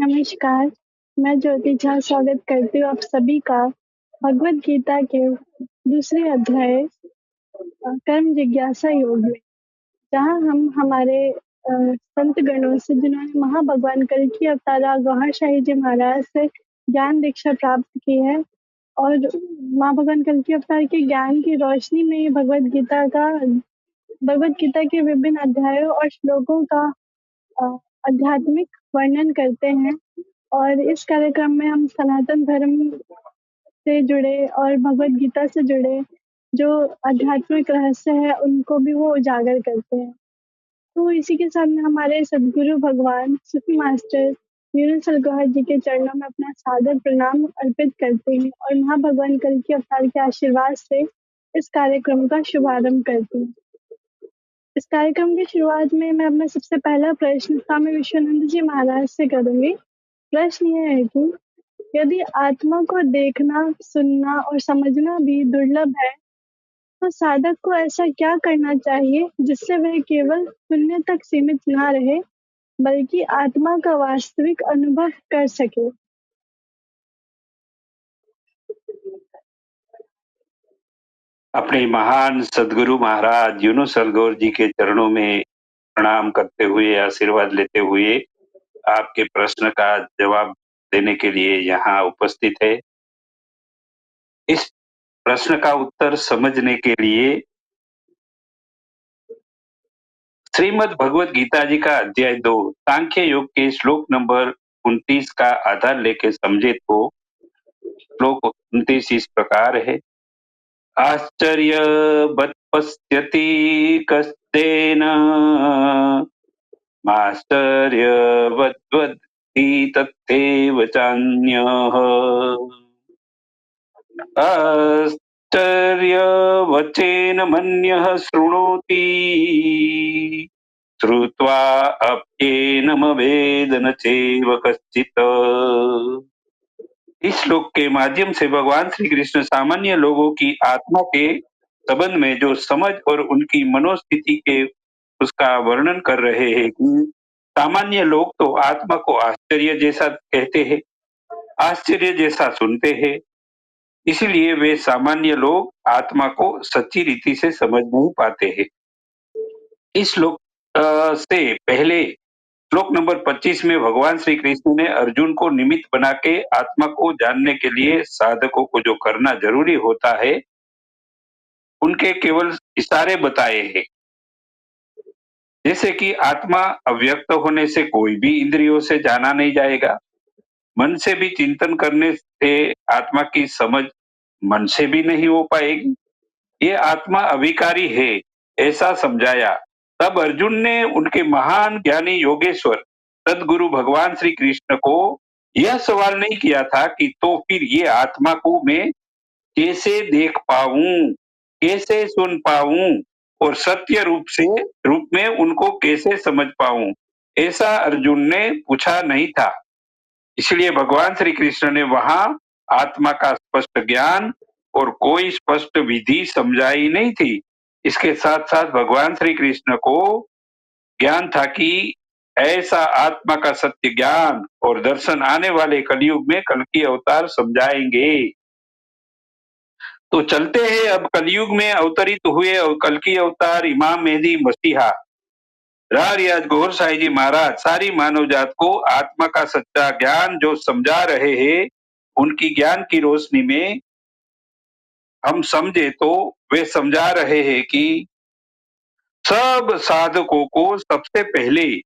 नमस्कार, मैं ज्योति झा स्वागत करती हूँ आप सभी का भगवद गीता के दूसरे अध्याय कर्म जिज्ञासा योग में, जहाँ हम हमारे संत गणों से जिन्होंने महाभगवान कल्कि अवतार गौहर शाही जी महाराज से ज्ञान दीक्षा प्राप्त की है और माँ भगवान कल्कि अवतार के ज्ञान की रोशनी में ही भगवद गीता के विभिन्न अध्यायों और श्लोकों का अ, आध्यात्मिक वर्णन करते हैं। और इस कार्यक्रम में हम सनातन धर्म से जुड़े और भगवद गीता से जुड़े जो आध्यात्मिक रहस्य है उनको भी वो उजागर करते हैं। तो इसी के साथ में हमारे सदगुरु भगवान सूफी मास्टर यूनुस गौहर जी के चरणों में अपना सादर प्रणाम अर्पित करते हैं और महाभगवान कल्कि अवतार के आशीर्वाद से इस कार्यक्रम का शुभारंभ करती हूँ। इस कार्यक्रम की शुरुआत में मैं अपना सबसे पहला प्रश्न स्वामी विश्वानंद जी महाराज से करूंगी। प्रश्न यह है कि यदि आत्मा को देखना, सुनना और समझना भी दुर्लभ है, तो साधक को ऐसा क्या करना चाहिए जिससे वह केवल सुनने तक सीमित ना रहे, बल्कि आत्मा का वास्तविक अनुभव कर सके? अपने महान सदगुरु महाराज यूनुस गौर जी के चरणों में प्रणाम करते हुए, आशीर्वाद लेते हुए आपके प्रश्न का जवाब देने के लिए यहाँ उपस्थित है। इस प्रश्न का उत्तर समझने के लिए श्रीमद् भगवत गीता जी का अध्याय 2 सांख्य योग के श्लोक नंबर 29 का आधार लेके समझे तो श्लोक 29 इस प्रकार है। आश्चर्यवत् पश्यति कस्तेन माश्चर्यवद्वद्धि तथैव चान्यः। आश्चर्यवचेन मन्यः शृणोति श्रुत्वा अप्येनमवेद न चैव कश्चित्। इस श्लोक के माध्यम से भगवान श्री कृष्ण सामान्य लोगों की आत्मा के संबंध में जो समझ और उनकी मनोस्थिति के उसका वर्णन कर रहे हैं कि सामान्य लोग तो आत्मा को आश्चर्य जैसा कहते हैं, आश्चर्य जैसा सुनते हैं, इसलिए वे सामान्य लोग आत्मा को सच्ची रीति से समझ नहीं पाते हैं। इस श्लोक से पहले श्लोक नंबर 25 में भगवान श्री कृष्ण ने अर्जुन को निमित्त बना के आत्मा को जानने के लिए साधकों को जो करना जरूरी होता है उनके केवल इशारे बताए हैं। जैसे कि आत्मा अव्यक्त होने से कोई भी इंद्रियों से जाना नहीं जाएगा, मन से भी चिंतन करने से आत्मा की समझ मन से भी नहीं हो पाएगी, ये आत्मा अविकारी है ऐसा समझाया। तब अर्जुन ने उनके महान ज्ञानी योगेश्वर सदगुरु भगवान श्री कृष्ण को यह सवाल नहीं किया था कि तो फिर ये आत्मा को मैं कैसे देख पाऊं, कैसे सुन पाऊं और सत्य रूप में उनको कैसे समझ पाऊं, ऐसा अर्जुन ने पूछा नहीं था। इसलिए भगवान श्री कृष्ण ने वहां आत्मा का स्पष्ट ज्ञान और कोई स्पष्ट विधि समझाई नहीं थी। इसके साथ साथ भगवान श्री कृष्ण को ज्ञान था कि ऐसा आत्मा का सत्य ज्ञान और दर्शन आने वाले कलयुग में कल्कि अवतार समझाएंगे। तो चलते हैं अब कलयुग में अवतरित हुए और कल्कि अवतार इमाम मेहदी मसीहा राज गौहर शाही जी महाराज सारी मानव जात को आत्मा का सच्चा ज्ञान जो समझा रहे हैं, उनकी ज्ञान की रोशनी में हम समझे तो वे समझा रहे हैं कि सब साधकों को सबसे पहले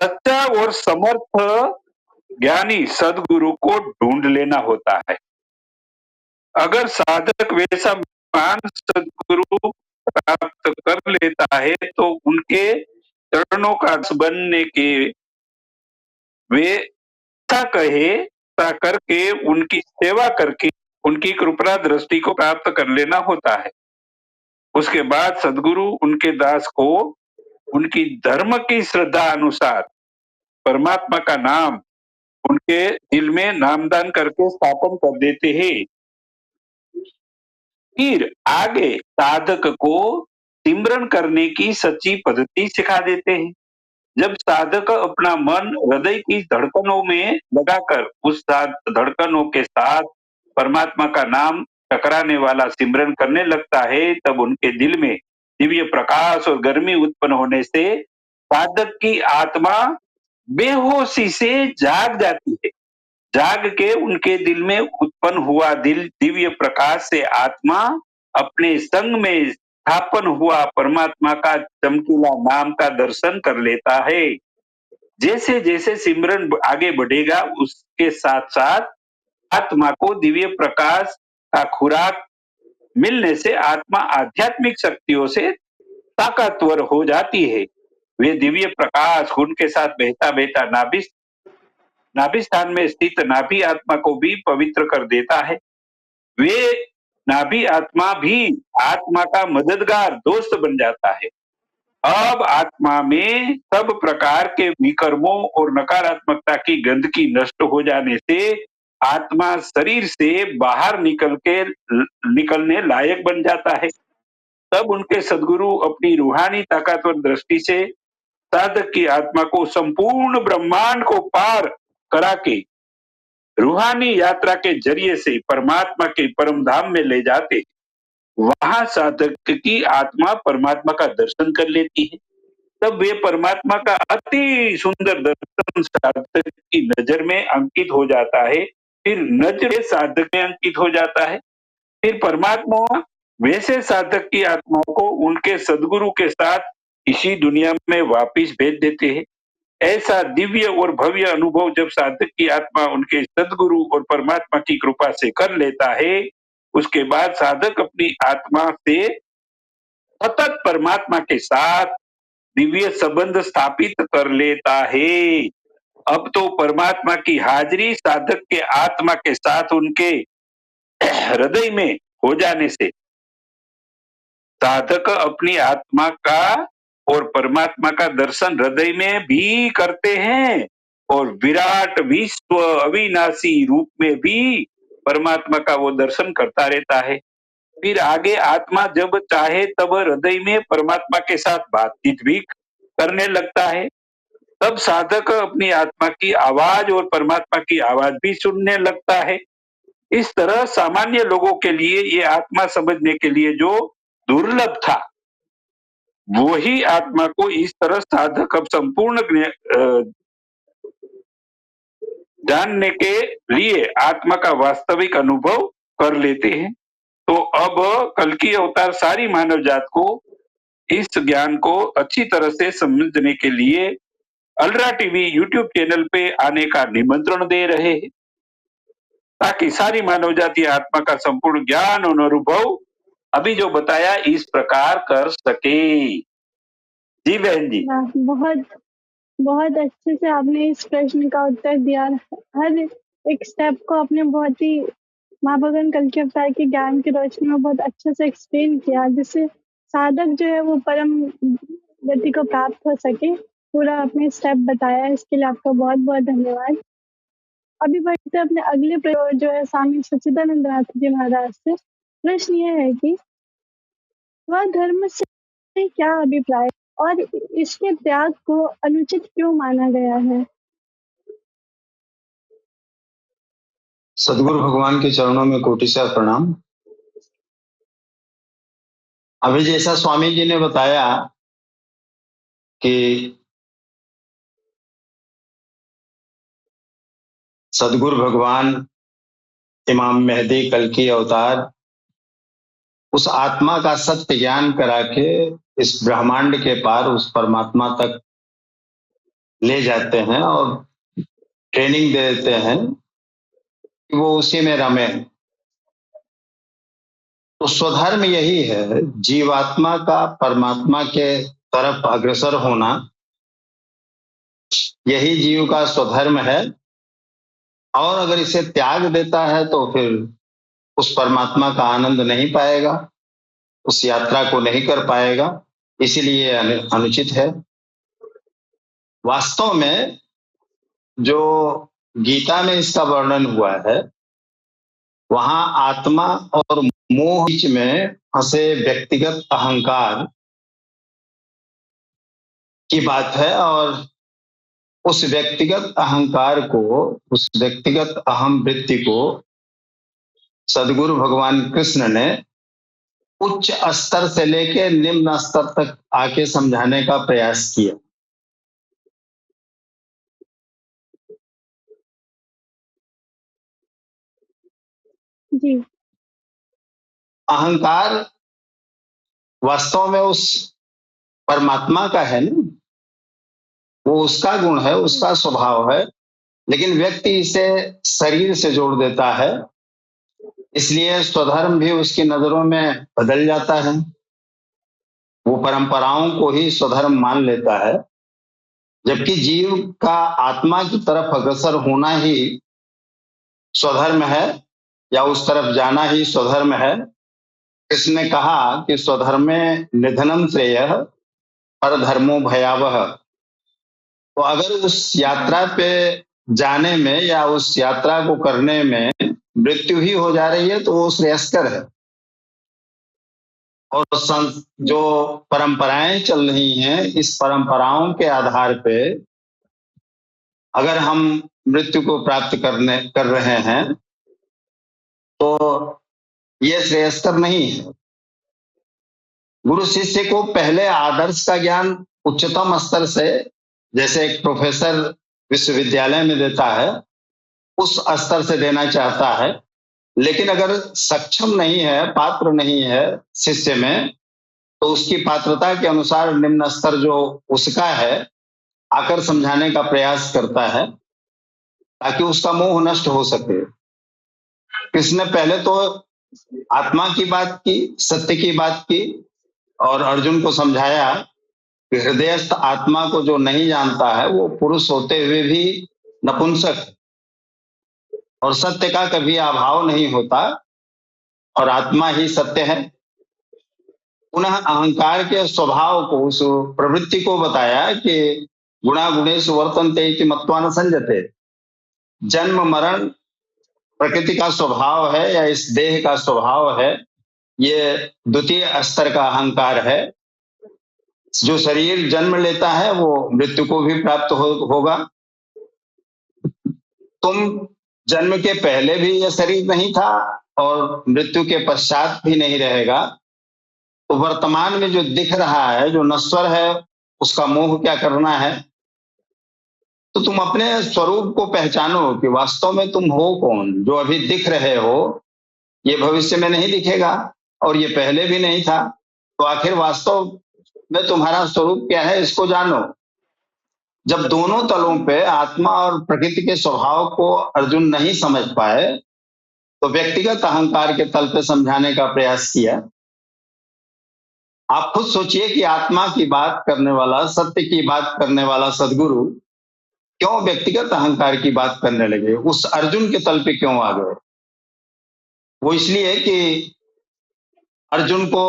सच्चा और समर्थ ज्ञानी सदगुरु को ढूंढ लेना होता है। अगर साधक वैसा महान सदगुरु प्राप्त कर लेता है तो उनके चरणों का बनने के वे करके उनकी सेवा करके उनकी कृपा दृष्टि को प्राप्त कर लेना होता है। उसके बाद सदगुरु उनके दास को उनकी धर्म की श्रद्धा अनुसार परमात्मा का नाम उनके दिल में नामदान करके स्थापन कर देते हैं। फिर आगे साधक को सिमरन करने की सच्ची पद्धति सिखा देते हैं। जब साधक अपना मन हृदय की धड़कनों में लगाकर उस धड़कनों के साथ परमात्मा का नाम टकराने वाला सिमरन करने लगता है, तब उनके दिल में दिव्य प्रकाश और गर्मी उत्पन्न होने से साधक की आत्मा बेहोशी से जाग जाती है। जाग के उनके दिल में उत्पन्न हुआ दिव्य प्रकाश से आत्मा अपने संग में स्थापन हुआ परमात्मा का चमकीला नाम का दर्शन कर लेता है। जैसे जैसे सिमरन आगे बढ़ेगा, उसके साथ साथ आत्मा को दिव्य प्रकाश का खुराक मिलने से आत्मा आध्यात्मिक शक्तियों से ताकतवर हो जाती है। वे दिव्य प्रकाश खून के साथ बहता बहता नाभि स्थान में स्थित नाभि आत्मा को भी पवित्र कर देता है। वे नाभि आत्मा भी आत्मा का मददगार दोस्त बन जाता है। अब आत्मा में सब प्रकार के विकर्मों और नकारात्मकता की गंदगी नष्ट हो जाने से आत्मा शरीर से बाहर निकलने लायक बन जाता है। तब उनके सदगुरु अपनी रूहानी ताकतवर दृष्टि से साधक की आत्मा को संपूर्ण ब्रह्मांड को पार करा के रूहानी यात्रा के जरिए से परमात्मा के परम धाम में ले जाते। वहां साधक की आत्मा परमात्मा का दर्शन कर लेती है। तब वे परमात्मा का अति सुंदर दर्शन साधक की नजर में अंकित हो जाता है। फिर नजर साधक में अंकित हो जाता है। फिर परमात्मा वैसे साधक की आत्मा को उनके सदगुरु के साथ इसी दुनिया में वापिस भेज देते हैं। ऐसा दिव्य और भव्य अनुभव जब साधक की आत्मा उनके सदगुरु और परमात्मा की कृपा से कर लेता है, उसके बाद साधक अपनी आत्मा से सतत परमात्मा के साथ दिव्य संबंध स्थापित कर लेता है। अब तो परमात्मा की हाजिरी साधक के आत्मा के साथ उनके हृदय में हो जाने से साधक अपनी आत्मा का और परमात्मा का दर्शन हृदय में भी करते हैं और विराट विश्व अविनाशी रूप में भी परमात्मा का वो दर्शन करता रहता है। फिर आगे आत्मा जब चाहे तब हृदय में परमात्मा के साथ बातचीत भी करने लगता है। तब साधक अपनी आत्मा की आवाज और परमात्मा की आवाज भी सुनने लगता है। इस तरह सामान्य लोगों के लिए ये आत्मा समझने के लिए जो दुर्लभ था, वही आत्मा को इस तरह साधक अब संपूर्ण जानने के लिए आत्मा का वास्तविक अनुभव कर लेते हैं। तो अब कल्कि अवतार सारी मानव जात को इस ज्ञान को अच्छी तरह से समझने के लिए अल्ट्रा टीवी यूट्यूब चैनल पे आने का निमंत्रण दे रहे हैं, ताकि सारी मानव जाति आत्मा का संपूर्ण ज्ञान और अनुभव अभी जो बताया इस प्रकार कर सके। जी बहन जी। बहुत बहुत अच्छे से आपने इस प्रश्न का उत्तर दिया। हर एक स्टेप को आपने बहुत ही माँ भगवान कल्कि अवतार के ज्ञान की रोशनी में बहुत अच्छे से एक्सप्लेन किया, जिससे साधक जो है वो परम गति को प्राप्त हो सके। पूरा आपने स्टेप बताया, इसके लिए आपका बहुत बहुत धन्यवाद। अभी बढ़ते अपने अगले प्रयोग जो है स्वामी सच्चिदानंद नाथ जी महाराज से। प्रश्न ये है कि वह धर्म से क्या अभिप्राय और इसके त्याग को अनुचित क्यों माना गया है? सदगुरु भगवान के चरणों में कोटिशः प्रणाम। अभी जैसा स्वामी जी ने बताया कि सदगुरु भगवान इमाम मेहदी कल्कि अवतार उस आत्मा का सत्य ज्ञान करा के इस ब्रह्मांड के पार उस परमात्मा तक ले जाते हैं और ट्रेनिंग दे देते हैं कि वो उसी में रमे। तो स्वधर्म यही है, जीवात्मा का परमात्मा के तरफ अग्रसर होना, यही जीव का स्वधर्म है। और अगर इसे त्याग देता है तो फिर उस परमात्मा का आनंद नहीं पाएगा, उस यात्रा को नहीं कर पाएगा, इसीलिए अनुचित है। वास्तव में जो गीता में इसका वर्णन हुआ है, वहां आत्मा और मोह बीच में फंसे व्यक्तिगत अहंकार की बात है। और उस व्यक्तिगत अहंकार को, उस व्यक्तिगत अहम वृत्ति को सदगुरु भगवान कृष्ण ने उच्च स्तर से लेके निम्न स्तर तक आके समझाने का प्रयास किया। जी। अहंकार वास्तव में उस परमात्मा का है ना, वो उसका गुण है, उसका स्वभाव है, लेकिन व्यक्ति इसे शरीर से जोड़ देता है, इसलिए स्वधर्म भी उसकी नजरों में बदल जाता है। वो परंपराओं को ही स्वधर्म मान लेता है, जबकि जीव का आत्मा की तरफ अग्रसर होना ही स्वधर्म है, या उस तरफ जाना ही स्वधर्म है। इसने कहा कि स्वधर्मे निधनम श्रेयः परधर्मो भयावह। तो अगर उस यात्रा पे जाने में या उस यात्रा को करने में मृत्यु ही हो जा रही है तो वो श्रेयस्कर है। और जो परंपराएं चल रही हैं, इस परंपराओं के आधार पे अगर हम मृत्यु को प्राप्त कर रहे हैं तो ये श्रेयस्कर नहीं है। गुरु शिष्य को पहले आदर्श का ज्ञान उच्चतम स्तर से, जैसे एक प्रोफेसर विश्वविद्यालय में देता है, उस स्तर से देना चाहता है। लेकिन अगर सक्षम नहीं है, पात्र नहीं है शिष्य में, तो उसकी पात्रता के अनुसार निम्न स्तर जो उसका है आकर समझाने का प्रयास करता है, ताकि उसका मोह नष्ट हो सके। कृष्ण ने पहले तो आत्मा की बात की, सत्य की बात की, और अर्जुन को समझाया कि हृदयस्थ आत्मा को जो नहीं जानता है वो पुरुष होते हुए भी नपुंसक है, और सत्य का कभी अभाव नहीं होता, और आत्मा ही सत्य है। पुनः अहंकार के स्वभाव को, उस प्रवृत्ति को बताया कि गुणा गुणेषु वर्तन्ते इति मत्वा न संजते। जन्म मरण प्रकृति का स्वभाव है या इस देह का स्वभाव है, ये द्वितीय स्तर का अहंकार है। जो शरीर जन्म लेता है वो मृत्यु को भी प्राप्त होगा। तुम जन्म के पहले भी यह शरीर नहीं था और मृत्यु के पश्चात भी नहीं रहेगा। तो वर्तमान में जो दिख रहा है, जो नश्वर है, उसका मोह क्या करना है। तो तुम अपने स्वरूप को पहचानो कि वास्तव में तुम हो कौन। जो अभी दिख रहे हो ये भविष्य में नहीं दिखेगा, और ये पहले भी नहीं था। तो आखिर वास्तव में तुम्हारा स्वरूप क्या है, इसको जानो। जब दोनों तलों पे आत्मा और प्रकृति के स्वभाव को अर्जुन नहीं समझ पाए, तो व्यक्तिगत अहंकार के तल पे समझाने का प्रयास किया। आप खुद सोचिए कि आत्मा की बात करने वाला, सत्य की बात करने वाला सदगुरु क्यों व्यक्तिगत अहंकार की बात करने लगे, उस अर्जुन के तल पे क्यों आ गए। वो इसलिए कि अर्जुन को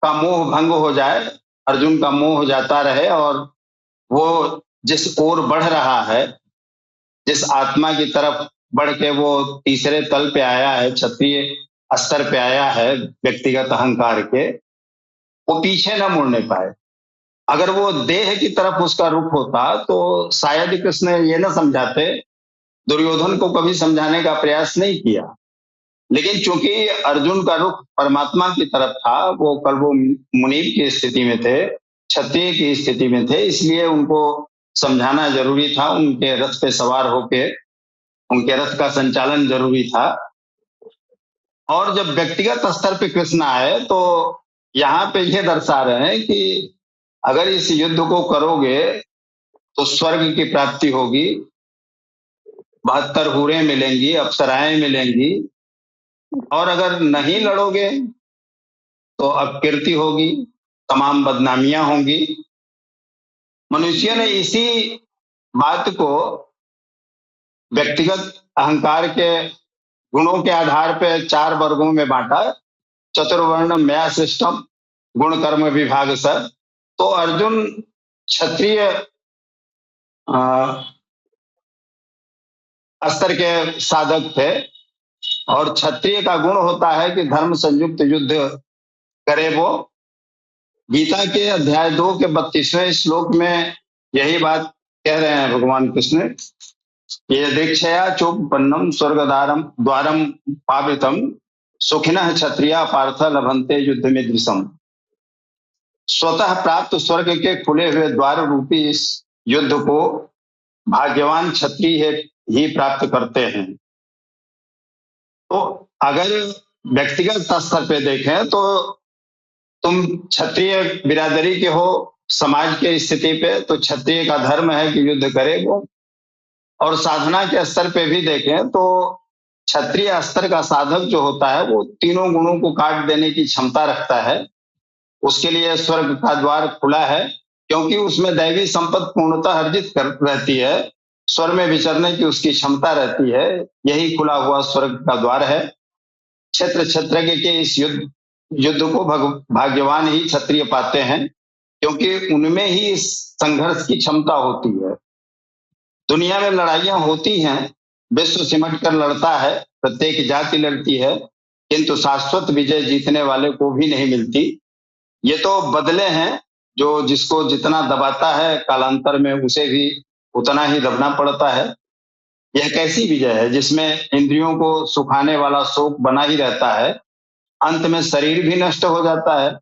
का मोह भंग हो जाए, अर्जुन का मोह जाता रहे, और वो जिस ओर बढ़ रहा है, जिस आत्मा की तरफ बढ़ के वो तीसरे तल पे आया है, क्षत्रिय स्तर पे आया है व्यक्तिगत अहंकार के, वो पीछे न मुड़ने पाए। अगर वो देह की तरफ उसका रुख होता तो शायद कृष्ण ये न समझाते, दुर्योधन को कभी समझाने का प्रयास नहीं किया। लेकिन चूंकि अर्जुन का रुख परमात्मा की तरफ था, वो कल वो मुनीब की स्थिति में थे, क्षत्रिय की स्थिति में थे, इसलिए उनको समझाना जरूरी था। उनके रथ पे सवार होके उनके रथ का संचालन जरूरी था। और जब व्यक्तिगत स्तर पे कृष्ण आए तो यहाँ पे ये दर्शा रहे हैं कि अगर इस युद्ध को करोगे तो स्वर्ग की प्राप्ति होगी, 72 हूरें मिलेंगी, अप्सराएं मिलेंगी, और अगर नहीं लड़ोगे तो अपकीर्ति होगी, तमाम बदनामियां होंगी। मनुष्य ने इसी बात को व्यक्तिगत अहंकार के गुणों के आधार पर 4 वर्गों में बांटा। चतुर्वर्ण मया सिस्टम गुण कर्म विभाग सर। तो अर्जुन क्षत्रिय स्तर के साधक थे, और क्षत्रिय का गुण होता है कि धर्म संयुक्त युद्ध करे। वो गीता के अध्याय 2 के 32वें श्लोक में यही बात कह रहे हैं भगवान कृष्ण। ये दीक्षया चोपन्नम स्वर्गद्वारम द्वारम पावितम सुखिनः क्षत्रिया पार्थ लभन्ते युद्ध में दृशम। स्वतः प्राप्त स्वर्ग के खुले हुए द्वार रूपी इस युद्ध को भाग्यवान क्षत्रिय ही प्राप्त करते हैं। तो अगर व्यक्तिगत स्तर पे देखें तो तुम क्षत्रिय बिरादरी के हो, समाज के स्थिति पे तो क्षत्रिय का धर्म है कि युद्ध करे वो। और साधना के स्तर पे भी देखें तो क्षत्रिय स्तर का साधक जो होता है वो तीनों गुणों को काट देने की क्षमता रखता है। उसके लिए स्वर्ग का द्वार खुला है, क्योंकि उसमें दैवी संपत्ति पूर्णतः अर्जित कर रहती है, स्वर्ग में विचरने की उसकी क्षमता रहती है। यही खुला हुआ स्वर्ग का द्वार है। क्षेत्र क्षेत्रज्ञ के इस युद्ध को भाग्यवान ही क्षत्रिय पाते हैं, क्योंकि उनमें ही इस संघर्ष की क्षमता होती है। दुनिया में लड़ाइयां होती हैं, विश्व सिमट कर लड़ता है, प्रत्येक जाति लड़ती है, किंतु शाश्वत विजय जीतने वाले को भी नहीं मिलती। ये तो बदले हैं, जो जिसको जितना दबाता है कालांतर में उसे भी उतना ही दबना पड़ता है। यह कैसी विजय है जिसमें इंद्रियों को सुखाने वाला शोक बना ही रहता है, अंत में शरीर भी नष्ट हो जाता है।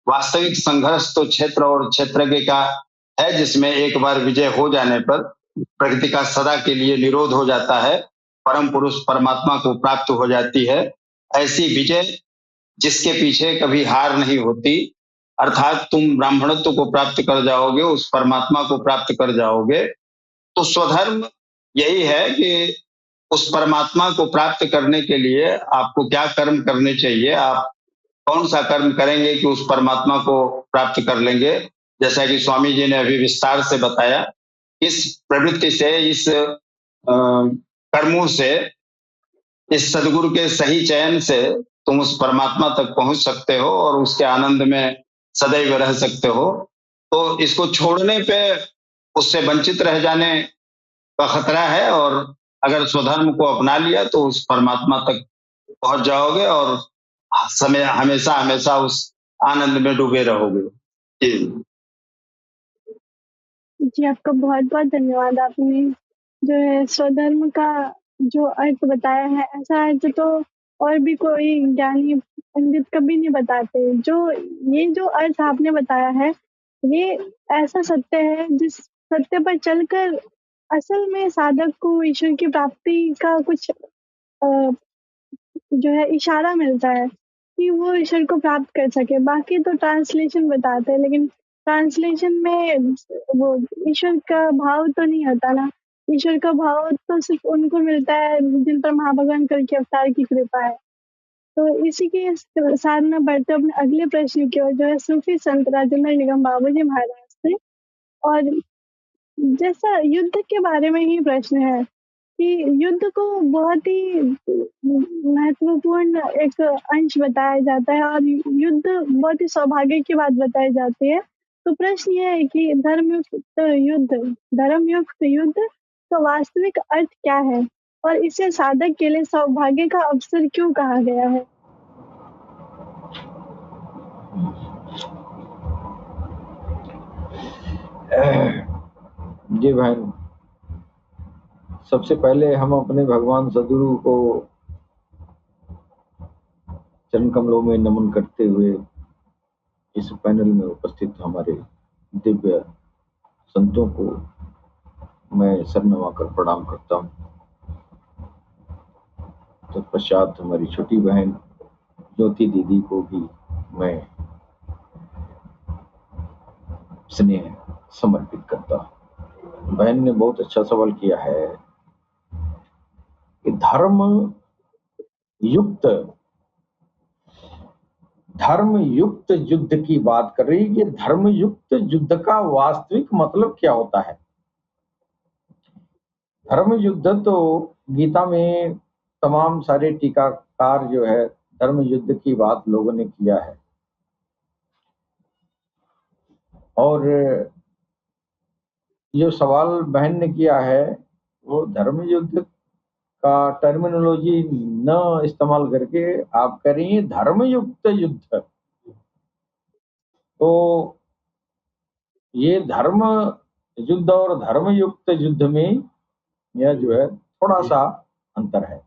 वास्तविक संघर्ष तो क्षेत्र और क्षेत्रज्ञ का है, जिसमें एक बार विजय हो जाने पर प्रकृति का सदा के लिए निरोध हो जाता है, परम पुरुष परमात्मा को प्राप्त हो जाती है। ऐसी विजय जिसके पीछे कभी हार नहीं होती, अर्थात तुम ब्राह्मणत्व को प्राप्त कर जाओगे, उस परमात्मा को प्राप्त कर जाओगे। तो स्वधर्म यही है कि उस परमात्मा को प्राप्त करने के लिए आपको क्या कर्म करने चाहिए, आप कौन सा कर्म करेंगे कि उस परमात्मा को प्राप्त कर लेंगे। जैसा कि स्वामी जी ने अभी विस्तार से बताया, इस प्रवृत्ति से, इस कर्मों से, इस सदगुरु के सही चयन से तुम उस परमात्मा तक पहुंच सकते हो और उसके आनंद में सदैव रह सकते हो। तो इसको छोड़ने पे उससे वंचित रह जाने का खतरा है, और अगर स्वधर्म को अपना लिया तो उस परमात्मा तक पहुंच जाओगे और समय हमेशा हमेशा उस आनंद में डूबे रहोगे। जी जी, आपका बहुत बहुत धन्यवाद। आपने जो है स्वधर्म का जो अर्थ बताया है, ऐसा अर्थ तो और भी कोई ज्ञानी पंडित कभी नहीं बताते। ये जो अर्थ आपने बताया है, ये ऐसा सत्य है जिस सत्य पर चलकर असल में साधक को ईश्वर की प्राप्ति का कुछ जो है इशारा मिलता है कि वो ईश्वर को प्राप्त कर सके। बाकी तो ट्रांसलेशन बताते हैं, लेकिन ट्रांसलेशन में वो ईश्वर का भाव तो नहीं होता ना। ईश्वर का भाव तो सिर्फ उनको मिलता है जिन पर महाभगवान कल के अवतार की कृपा है। तो इसी के साथ में बढ़ते अपने अगले प्रश्न की ओर, जो है सूफी संत राजेंद्र निगम बाबूजी महाराज से। और जैसा युद्ध के बारे में ही प्रश्न है कि युद्ध को बहुत ही महत्वपूर्ण एक अंश बताया जाता है और युद्ध बहुत ही सौभाग्य की बात बताई जाती है। तो प्रश्न ये है कि धर्मयुक्त युद्ध का वास्तविक अर्थ क्या है और इसे साधक के लिए सौभाग्य का अवसर क्यों कहा गया है? जी बहन, सबसे पहले हम अपने भगवान सदगुरु को चरण कमलों में नमन करते हुए इस पैनल में उपस्थित हमारे दिव्य संतों को मैं सर नवाकर प्रणाम करता हूँ। तत्पश्चात हमारी छोटी बहन ज्योति दीदी को भी मैं स्नेह समर्पित करता हूँ। बहन ने बहुत अच्छा सवाल किया है कि धर्म युक्त युद्ध की बात कर रही है। धर्म युक्त युद्ध का वास्तविक मतलब क्या होता है? धर्म युद्ध तो गीता में तमाम सारे टीकाकार जो है धर्म युद्ध की बात लोगों ने किया है, और जो सवाल बहन ने किया है वो धर्म युद्ध का टर्मिनोलॉजी न इस्तेमाल करके आप कह रही हैं धर्म युक्त युद्ध। तो ये धर्म युद्ध और धर्म युक्त युद्ध में यह जो है थोड़ा सा अंतर है।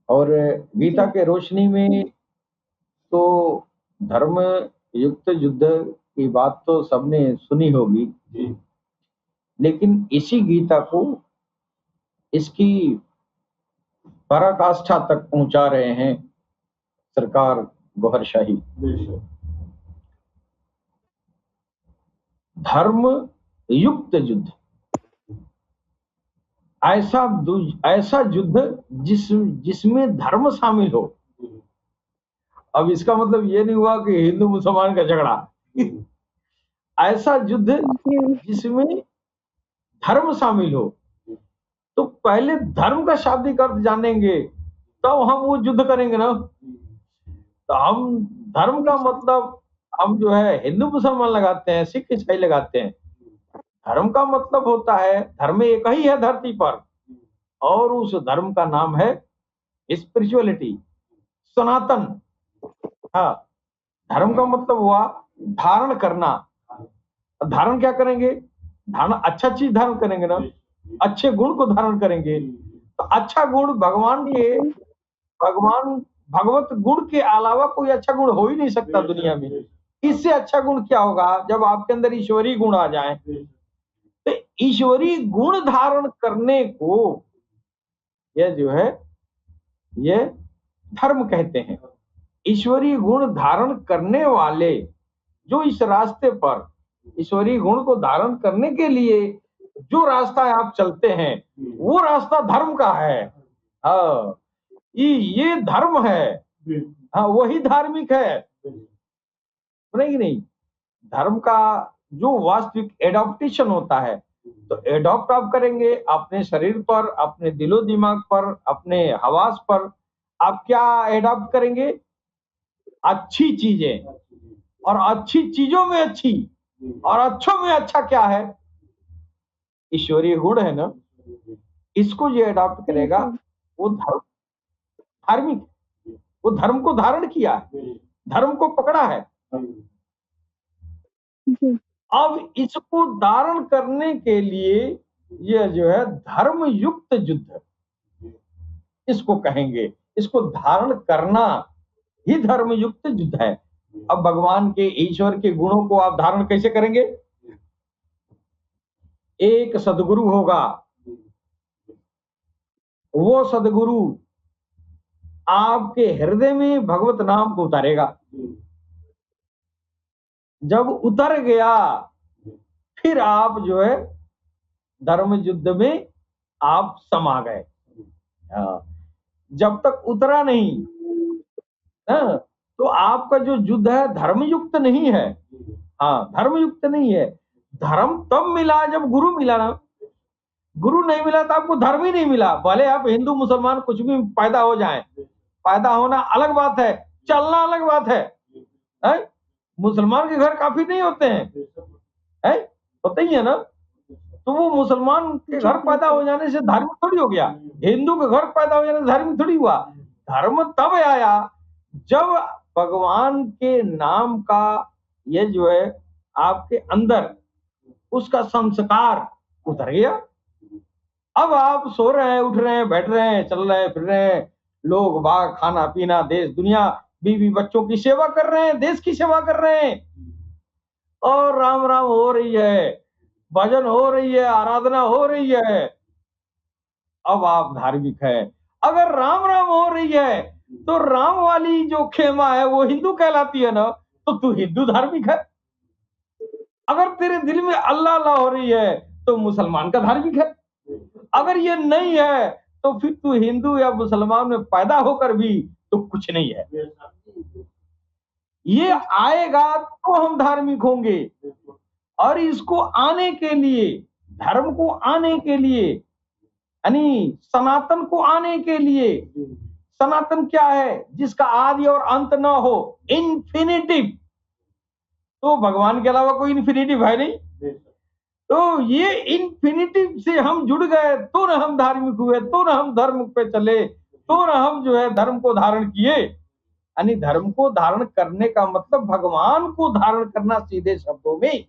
और गीता के रोशनी में तो धर्म युक्त युद्ध की बात तो सबने सुनी होगी, लेकिन इसी गीता को इसकी पराकाष्ठा तक पहुंचा रहे हैं सरकार गौहर शाही। धर्म युक्त युद्ध, ऐसा युद्ध जिसमें धर्म शामिल हो। अब इसका मतलब ये नहीं हुआ कि हिंदू मुसलमान का झगड़ा, ऐसा युद्ध जिसमें धर्म शामिल हो। तो पहले धर्म का शाब्दिक अर्थ जानेंगे तब हम वो युद्ध करेंगे ना। तो हम धर्म का मतलब हम जो है हिंदू मुसलमान लगाते हैं, सिख ईसाई लगाते हैं। धर्म का मतलब होता है, धर्म एक ही है धरती पर, और उस धर्म का नाम है स्पिरिचुअलिटी, सनातन। हाँ, धर्म का मतलब हुआ धारण करना। धारण क्या करेंगे? धारण अच्छा चीज धारण करेंगे ना, अच्छे गुण को धारण करेंगे। तो अच्छा गुण भगवत गुण के अलावा कोई अच्छा गुण हो ही नहीं सकता दुनिया में। इससे अच्छा गुण क्या होगा जब आपके अंदर ईश्वरीय गुण आ जाए। तो ईश्वरीय गुण धारण करने को यह जो है ये धर्म कहते हैं। ईश्वरीय गुण धारण करने वाले जो इस रास्ते पर ईश्वरीय गुण को धारण करने के लिए जो रास्ता आप चलते हैं वो रास्ता धर्म का है। हाँ, ये धर्म है। हाँ, वही धार्मिक है, नहीं नहीं। धर्म का जो वास्तविक एडॉप्टेशन होता है, तो एडॉप्ट आप करेंगे अपने शरीर पर, अपने दिलो दिमाग पर, अपने हवास पर। आप क्या एडॉप्ट करेंगे? अच्छी चीजें, और अच्छी चीजों में अच्छी, और अच्छों में अच्छा क्या है? ईश्वरीय गुण है ना। इसको जो एडॉप्ट करेगा वो धार्मिक, वो धर्म को धारण किया है, धर्म को पकड़ा है। अब इसको धारण करने के लिए यह जो है धर्म युक्त युद्ध इसको कहेंगे। इसको धारण करना ही धर्म युक्त युद्ध है। अब भगवान के, ईश्वर के गुणों को आप धारण कैसे करेंगे? एक सदगुरु होगा, वो सदगुरु आपके हृदय में भगवत नाम को उतारेगा। जब उतर गया फिर आप जो है धर्म युद्ध में आप समा गए। जब तक उतरा नहीं तो आपका जो युद्ध है धर्म युक्त नहीं है। हाँ, धर्म युक्त नहीं है। धर्म तब मिला जब गुरु मिला ना। गुरु नहीं मिला तो आपको धर्म ही नहीं मिला। भले आप हिंदू मुसलमान कुछ भी पैदा हो जाएं, पैदा होना अलग बात है, चलना अलग बात है? मुसलमान के घर काफी नहीं होते हैं, होते ही है ना। तो वो मुसलमान के घर पैदा हो जाने से धार्मिक थोड़ी हो गया, हिंदू के घर पैदा हो जाने से धार्मिक थोड़ी हुआ। धर्म तब आया जब भगवान के नाम का ये जो है आपके अंदर उसका संस्कार उतर गया। अब आप सो रहे हैं, उठ रहे हैं, बैठ रहे हैं, चल रहे हैं, फिर रहे हैं, लोग बाग, खाना पीना, देश दुनिया, बीवी बच्चों की सेवा कर रहे हैं, देश की सेवा कर रहे हैं, और राम राम हो रही है, भजन हो रही है, आराधना हो रही है। अब आप धार्मिक है। अगर राम राम हो रही है तो राम वाली जो खेमा है वो हिंदू कहलाती है ना, तो तू हिंदू धार्मिक है। अगर तेरे दिल में अल्लाह अल्लाह हो रही है तो मुसलमान का धार्मिक है। अगर ये नहीं है तो फिर तू हिंदू या मुसलमान में पैदा होकर भी तो कुछ नहीं है। ये आएगा तो हम धार्मिक होंगे। और इसको आने के लिए, धर्म को आने के लिए, यानी सनातन को आने के लिए, सनातन क्या है? जिसका आदि और अंत ना हो, इन्फिनिटिव। तो भगवान के अलावा कोई इन्फिनिटिव है नहीं। तो ये इन्फिनिटिव से हम जुड़ गए तो ना हम धार्मिक हुए, तो ना हम धर्म पे चले, तो ना हम जो है धर्म को धारण किए। यानी धर्म को धारण करने का मतलब भगवान को धारण करना सीधे शब्दों में।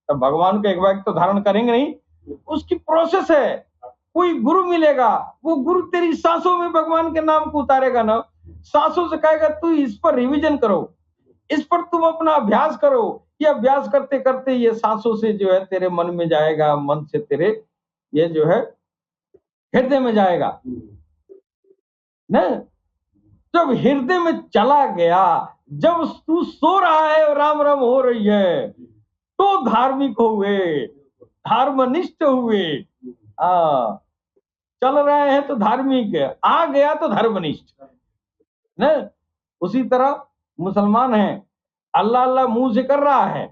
तो भगवान को एक बार तो धारण करेंगे नहीं, उसकी प्रोसेस है। कोई गुरु मिलेगा, वो गुरु तेरी सांसों में भगवान के नाम को उतारेगा ना, सांसों से कहेगा तू इस पर रिवीजन करो, इस पर तुम अपना अभ्यास करो। ये अभ्यास करते करते ये सांसों से जो है तेरे मन में जाएगा, मन से तेरे ये जो है हृदय में जाएगा ना। जब हृदय में चला गया, जब तू सो रहा है और राम राम हो रही है, तो धार्मिक हुए, धर्मनिष्ठ हुए। चल रहे हैं तो धार्मिक, आ गया तो धर्मनिष्ठ न। उसी तरह मुसलमान है, अल्लाह अल्लाह मुंह से कर रहा है,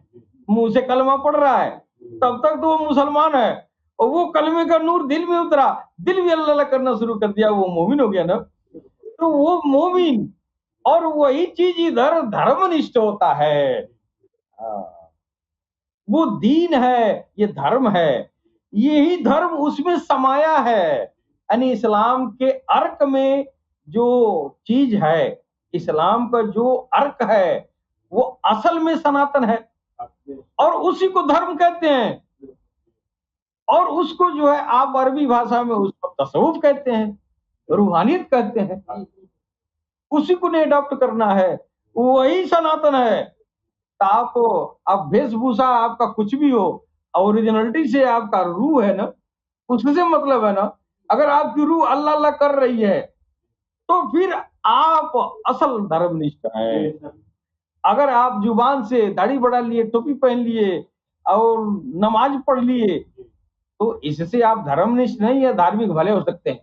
मुंह से कलमा पढ़ रहा है, तब तक तो वो मुसलमान है। और वो कलमे का नूर दिल में उतरा, दिल भी अल्लाह अल्लाह करना शुरू कर दिया, वो मोमिन हो गया ना। तो वो मोमिन और वही चीज इधर धर्मनिष्ठ होता है। वो दीन है, ये धर्म है, यही धर्म उसमें समाया है। यानी इस्लाम के अर्क में जो चीज है, इस्लाम का जो अर्क है, वो असल में सनातन है और उसी को धर्म कहते हैं। और उसको जो है आप अरबी भाषा में उसको तसव्वुफ कहते हैं, रूहानियत कहते हैं। उसी को नहीं अडॉप्ट करना है, वही सनातन है। तो आप वेशभूषा आपका कुछ भी हो, ओरिजिनलिटी से आपका रूह है ना, उससे मतलब है ना। अगर आपकी रूह अल्लाह अल्लाह कर रही है तो फिर आप असल धर्मनिष्ठ है। अगर आप जुबान से दाढ़ी बढ़ा लिए, टोपी पहन लिए और नमाज पढ़ लिए, तो इससे आप धर्मनिष्ठ नहीं है, धार्मिक भले हो सकते हैं।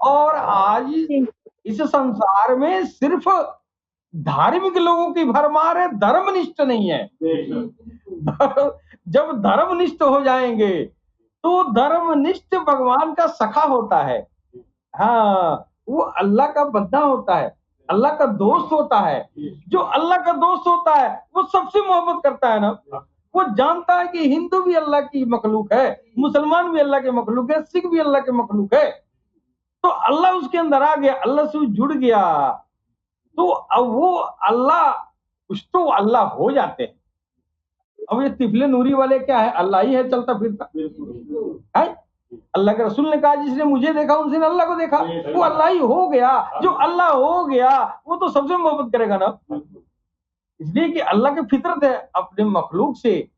और आज इस संसार में सिर्फ धार्मिक लोगों की भरमार है, धर्मनिष्ठ नहीं है। जब धर्मनिष्ठ हो जाएंगे तो धर्मनिष्ठ भगवान का सखा होता है। हाँ, वो अल्लाह का बंदा होता है, अल्लाह का दोस्त होता है। जो अल्लाह का दोस्त होता है वो सबसे मोहब्बत करता है ना। वो जानता है कि हिंदू भी अल्लाह की मखलूक है, मुसलमान भी अल्लाह के मखलूक है, सिख भी अल्लाह के मखलूक है। तो अल्लाह उसके अंदर आ गया, अल्लाह से जुड़ गया, तो अब वो अल्लाह, कुछ तो अल्लाह हो जाते हैं। अब ये तिफले नूरी वाले क्या है, अल्लाह ही है चलता फिरता है। अल्लाह के रसूल ने कहा जिसने मुझे देखा उनसे अल्लाह को देखा, वो अल्लाह ही हो गया। जो अल्लाह हो गया वो तो सबसे मोहब्बत करेगा ना। इसलिए कि अल्लाह की फितरत है, अपने मखलूक से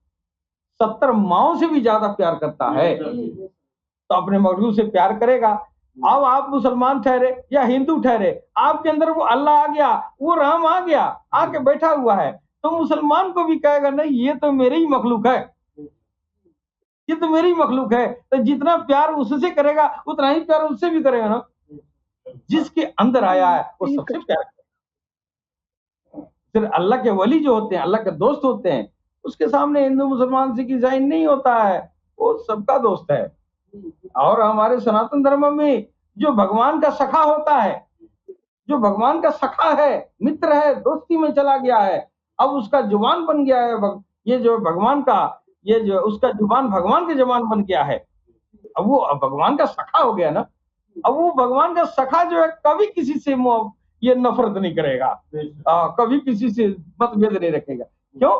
70 माओं से भी ज्यादा प्यार करता है, तो अपने मखलूक से प्यार करेगा। अब आप मुसलमान ठहरे या हिंदू ठहरे, आपके अंदर वो अल्लाह आ गया, वो राम आ गया, आके बैठा हुआ है, तो मुसलमान को भी कहेगा नहीं ये तो मेरी ही मखलूक है, ये तो मेरी मखलूक है। तो जितना प्यार उससे करेगा उतना ही प्यार उससे भी करेगा ना। जिसके अंदर आया है वो सबसे प्यार करेगा। फिर अल्लाह के वली जो होते हैं, अल्लाह के दोस्त होते हैं, उसके सामने हिंदू मुसलमान सिख ईसाई नहीं होता है, वो सबका दोस्त है। और हमारे सनातन धर्म में जो भगवान का सखा होता है, जो भगवान का सखा है, मित्र है, दोस्ती में चला गया है, अब उसका जुबान बन गया है, ये जो भगवान का, ये जो उसका जुबान भगवान के जुबान बन गया है, अब वो भगवान का सखा हो गया ना। अब वो भगवान का सखा जो है कभी किसी से ये नफरत नहीं करेगा, कभी किसी से मतभेद नहीं रखेगा। क्यों?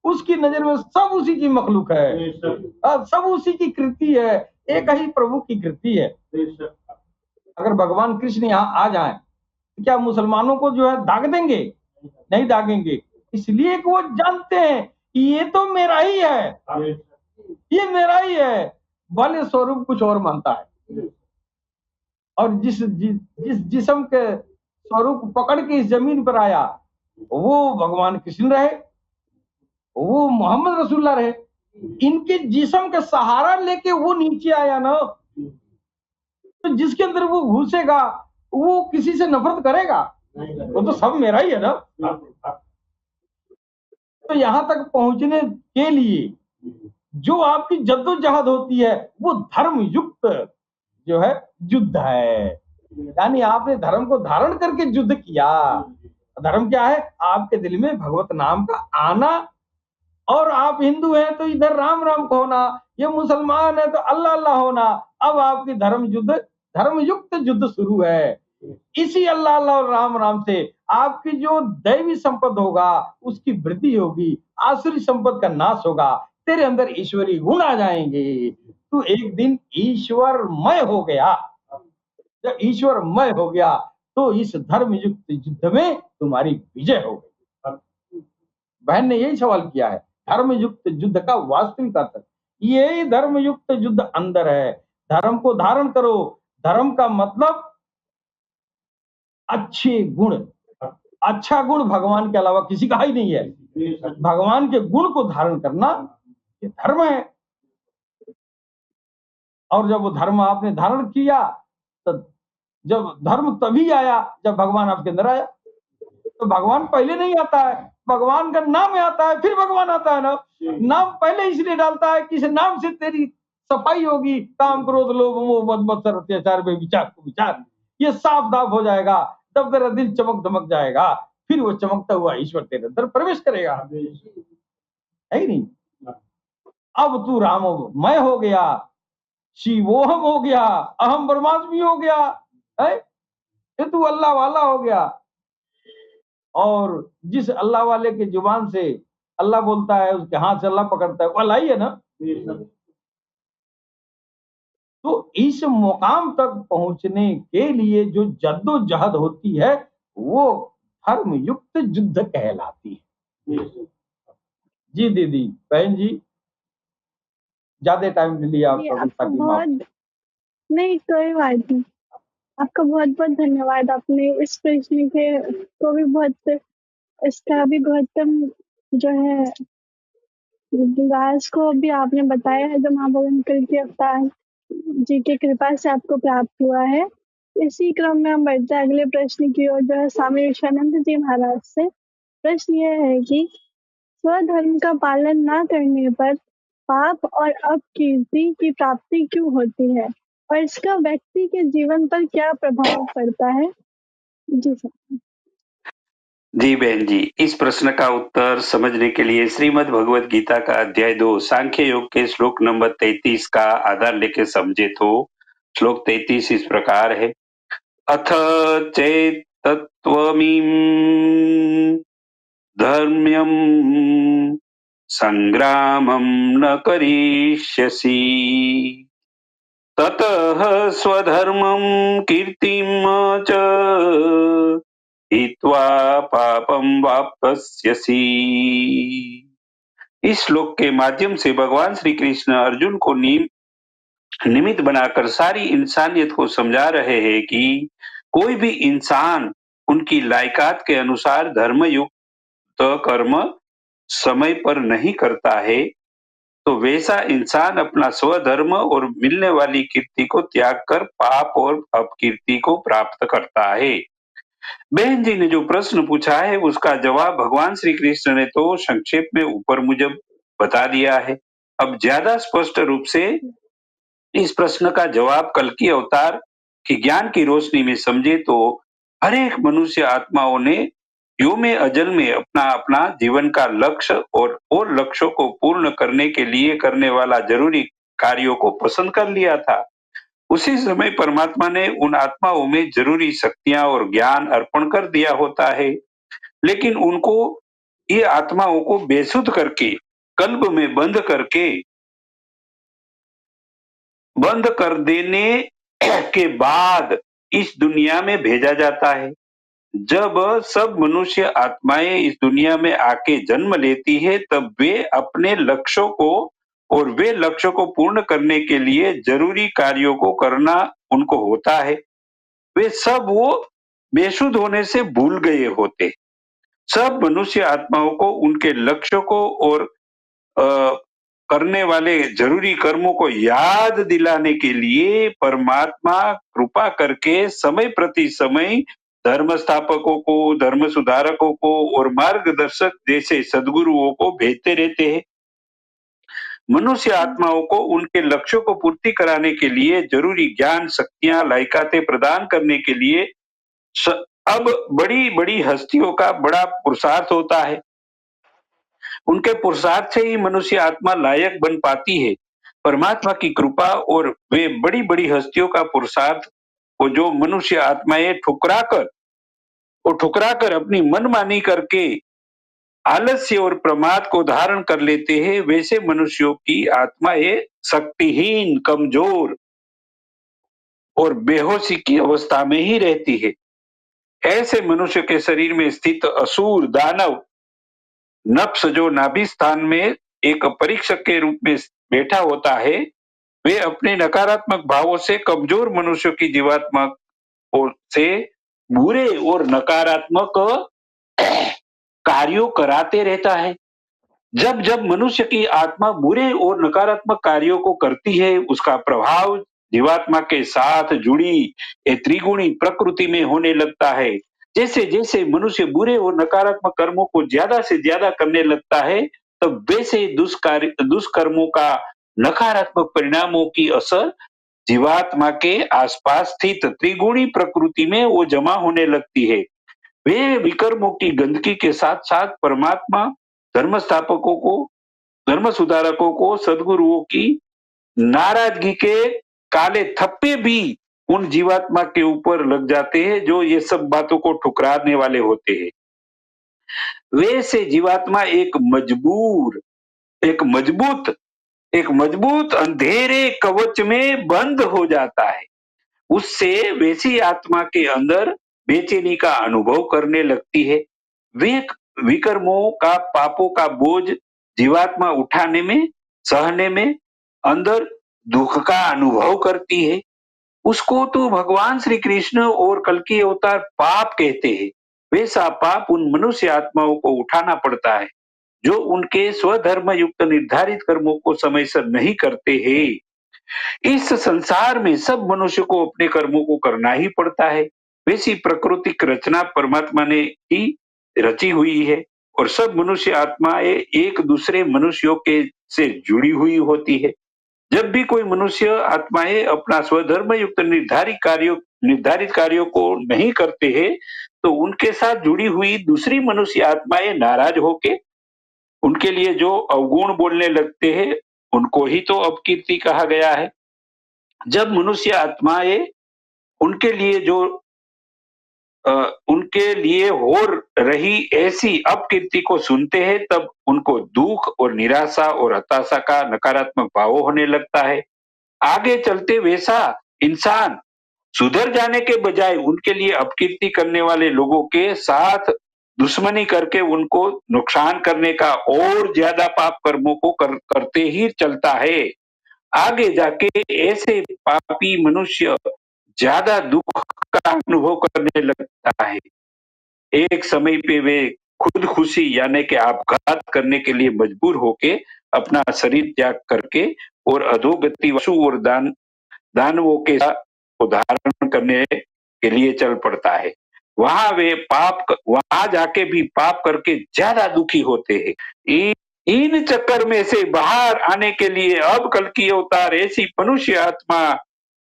उसकी नजर में सब उसी की मखलूक है, सब उसी की कृति है, एक ही प्रभु की कृति है। अगर भगवान कृष्ण यहाँ आ जाए तो क्या मुसलमानों को जो है दाग देंगे? नहीं दागेंगे, इसलिए कि वो जानते हैं कि ये तो मेरा ही है, ये मेरा ही है। भले स्वरूप कुछ और मानता है, और जिस जिस्म के स्वरूप पकड़ के इस जमीन पर आया वो भगवान कृष्ण रहे, वो मोहम्मद रसूलुल्लाह रहे। इनके जिस्म का सहारा लेके वो नीचे आया ना, तो जिसके अंदर वो घुसेगा वो किसी से नफरत करेगा? वो तो सब मेरा ही है ना। तो यहां तक पहुंचने के लिए जो आपकी जद्दोजहद होती है वो धर्म युक्त जो है युद्ध है। यानी आपने धर्म को धारण करके युद्ध किया। धर्म क्या है? आपके दिल में भगवत नाम का आना, और आप हिंदू हैं तो इधर राम राम को होना, ये मुसलमान है तो अल्लाह अल्लाह होना। अब आपकी धर्म युक्त युद्ध शुरू है। इसी अल्लाह अल्लाह और राम राम से आपकी जो दैवी संपद होगा उसकी वृद्धि होगी, आसुरी संपद का नाश होगा। तेरे अंदर ईश्वरी गुण आ जाएंगे, तू एक दिन ईश्वरमय हो गया। जब ईश्वरमय हो गया तो इस धर्म युक्त युद्ध में तुम्हारी विजय हो गई। बहन ने यही सवाल किया है, धर्म युक्त युद्ध का वास्तविक अर्थ, यही धर्म युक्त युद्ध अंदर है। धर्म को धारण करो, धर्म का मतलब अच्छे गुण। अच्छा गुण भगवान के अलावा किसी का ही नहीं है। भगवान के गुण को धारण करना ये धर्म है। और जब वो धर्म आपने धारण किया तो जब धर्म तभी आया जब भगवान आपके अंदर आया। तो भगवान पहले नहीं आता है, भगवान का नाम आता है फिर भगवान आता है ना। नाम पहले इसलिए डालता है कि इस नाम से तेरी सफाई होगी, काम क्रोध लोभ मोह मद मत्सर अत्याचार विचार को विचार ये साफ दाफ हो जाएगा, तब तेरा दिल चमक दमक जाएगा, फिर वो चमकता हुआ ईश्वर तेरे अंदर प्रवेश करेगा, है ही नहीं। अब तू राममय हो गया, शिवोहम हो गया, अहम ब्रह्मास्मि हो गया है, फिर तू अल्लाह वाला हो गया। और जिस अल्लाह वाले के जुबान से अल्लाह बोलता है, उसके हाथ से अल्लाह पकड़ता है, वो अल्लाह ही है ना। तो इस मुकाम तक पहुंचने के लिए जो जद्दोजहद होती है वो धर्म युक्त युद्ध कहलाती है। जी दीदी, बहन जी, ज्यादा टाइम ले लिया आपका, नहीं कोई बात नहीं। आपका बहुत बहुत धन्यवाद। आपने इस प्रश्न के को भी बहुत, इसका भी गौतम जो है राज को भी आपने बताया है, जो महाभगवान कल के अवतार जी की कृपा से आपको प्राप्त हुआ है। इसी क्रम में हम बढ़ते हैं अगले प्रश्न की ओर, जो है स्वामी विश्वानंद जी महाराज से। प्रश्न यह है कि स्वधर्म का पालन न करने पर पाप और अपकीर्ति की प्राप्ति क्यों होती है और इसका व्यक्ति के जीवन पर क्या प्रभाव पड़ता है? जी सर। जी बहन जी, इस प्रश्न का उत्तर समझने के लिए श्रीमद् भगवत गीता का अध्याय 2 सांख्य योग के श्लोक नंबर 33 का आधार लेके समझे तो श्लोक 33 इस प्रकार है। अथ चेत तत्वमीं धर्म्यं संग्रामं न करिष्यसि ततः स्वधर्मं कीर्तिं च हित्वा पापं वाप्स्यसि। इस श्लोक के माध्यम से भगवान श्री कृष्ण अर्जुन को निमित्त बनाकर सारी इंसानियत को समझा रहे हैं कि कोई भी इंसान उनकी लायकात के अनुसार धर्मयुक्त कर्म समय पर नहीं करता है तो वैसा इंसान अपना स्वधर्म और मिलने वाली कीर्ति को त्याग कर पाप और अपकीर्ति को प्राप्त करता है। बहन जी ने जो प्रश्न पूछा है उसका जवाब भगवान श्री कृष्ण ने तो संक्षेप में ऊपर मुजब बता दिया है। अब ज्यादा स्पष्ट रूप से इस प्रश्न का जवाब कल की अवतार की ज्ञान की रोशनी में समझे तो हर एक मनुष्य आत्माओं ने योमे अजल में अपना अपना जीवन का लक्ष्य और लक्ष्यों को पूर्ण करने के लिए करने वाला जरूरी कार्यों को पसंद कर लिया था। उसी समय परमात्मा ने उन आत्माओं में जरूरी शक्तियां और ज्ञान अर्पण कर दिया होता है, लेकिन उनको ये आत्माओं को बेसुध करके कल्प में बंद कर देने के बाद इस दुनिया में भेजा जाता है। जब सब मनुष्य आत्माएं इस दुनिया में आके जन्म लेती है तब वे अपने लक्ष्यों को पूर्ण करने के लिए जरूरी कार्यों को करना उनको होता है। वे सब वो बेसुध होने से भूल गए होते। सब मनुष्य आत्माओं को उनके लक्ष्यों को और करने वाले जरूरी कर्मों को याद दिलाने के लिए परमात्मा कृपा करके समय प्रति समय धर्म स्थापकों को, धर्म सुधारकों को और मार्गदर्शक जैसे सद्गुरुओं को भेजते रहते हैं। मनुष्य आत्माओं को उनके लक्ष्यों को पूर्ति कराने के लिए जरूरी ज्ञान, शक्तियां, लायकातें प्रदान करने के लिए अब बड़ी बड़ी हस्तियों का बड़ा पुरुषार्थ होता है। उनके पुरुषार्थ से ही मनुष्य आत्मा लायक बन पाती है। परमात्मा की कृपा और वे बड़ी बड़ी हस्तियों का पुरुषार्थ को जो मनुष्य आत्माएं ठुकरा कर अपनी मनमानी करके आलस्य और प्रमाद को धारण कर लेते हैं, वैसे मनुष्यों की आत्मा ये शक्तिहीन, कमजोर और बेहोशी की अवस्था में ही रहती है। ऐसे मनुष्य के शरीर में स्थित असुर, दानव, नफ्स जो नाभि स्थान में एक परीक्षक के रूप में बैठा होता है, वे अपने नकारात्मक भावों से कमजोर मनुष्यों की जीवात्मा से बुरे और नकारात्मक कार्यों कराते रहता है। जब जब मनुष्य की आत्मा बुरे और नकारात्मक कार्यों को करती है, उसका प्रभाव जीवात्मा के साथ जुड़ी एक त्रिगुणी प्रकृति में होने लगता है। जैसे जैसे मनुष्य बुरे और नकारात्मक कर्मों को ज्यादा से ज्यादा करने लगता है, तब वैसे दुष्कर्मों का नकारात्मक परिणामों की असर जीवात्मा के आसपास स्थित त्रिगुणी प्रकृति में वो जमा होने लगती है। वे विकर्मों की गंदगी के साथ साथ परमात्मा, धर्म स्थापकों को, धर्म सुधारकों को, सदगुरुओं की नाराजगी के काले थप्पे भी उन जीवात्मा के ऊपर लग जाते हैं, जो ये सब बातों को ठुकराने वाले होते हैं। वैसे जीवात्मा एक मजबूत अंधेरे कवच में बंद हो जाता है। उससे वैसी आत्मा के अंदर बेचैनी का अनुभव करने लगती है। वे विकर्मों का, पापों का बोझ जीवात्मा उठाने में, सहने में अंदर दुख का अनुभव करती है। उसको तो भगवान श्री कृष्ण और कल्कि अवतार पाप कहते हैं। वैसा पाप उन मनुष्य आत्माओं को उठाना पड़ता है, जो उनके स्वधर्म युक्त निर्धारित कर्मों को समय से नहीं करते हैं। इस संसार में सब मनुष्य को अपने कर्मों को करना ही पड़ता है। वैसी प्राकृतिक रचना परमात्मा ने ही रची हुई है और सब मनुष्य आत्माएं एक दूसरे मनुष्यों के से जुड़ी हुई होती है। जब भी कोई मनुष्य आत्माएं अपना स्वधर्म युक्त निर्धारित कार्यों को नहीं करते हैं, तो उनके साथ जुड़ी हुई दूसरी मनुष्य आत्माएं नाराज होके उनके लिए जो अवगुण बोलने लगते हैं, उनको ही तो अपकीर्ति कहा गया है। जब मनुष्य आत्माएं उनके लिए हो रही ऐसी अपकीर्ति को सुनते हैं, तब उनको दुख और निराशा और हताशा का नकारात्मक भाव होने लगता है। आगे चलते वैसा इंसान सुधर जाने के बजाय उनके लिए अपकीर्ति करने वाले लोगों के साथ दुश्मनी करके उनको नुकसान करने का और ज्यादा पाप कर्मों को करते ही चलता है। आगे जाके ऐसे पापी मनुष्य ज्यादा दुख का अनुभव करने लगता है। एक समय पे वे खुदकुशी यानी कि आपघात करने के लिए मजबूर होके अपना शरीर त्याग करके और अधोगति वसु और दानवों के को धारण करने के लिए चल पड़ता है। वहां जाके भी पाप करके ज्यादा दुखी होते हैं। इन चक्कर में से बाहर आने के लिए अब कल्कि अवतार ऐसी मनुष्य आत्मा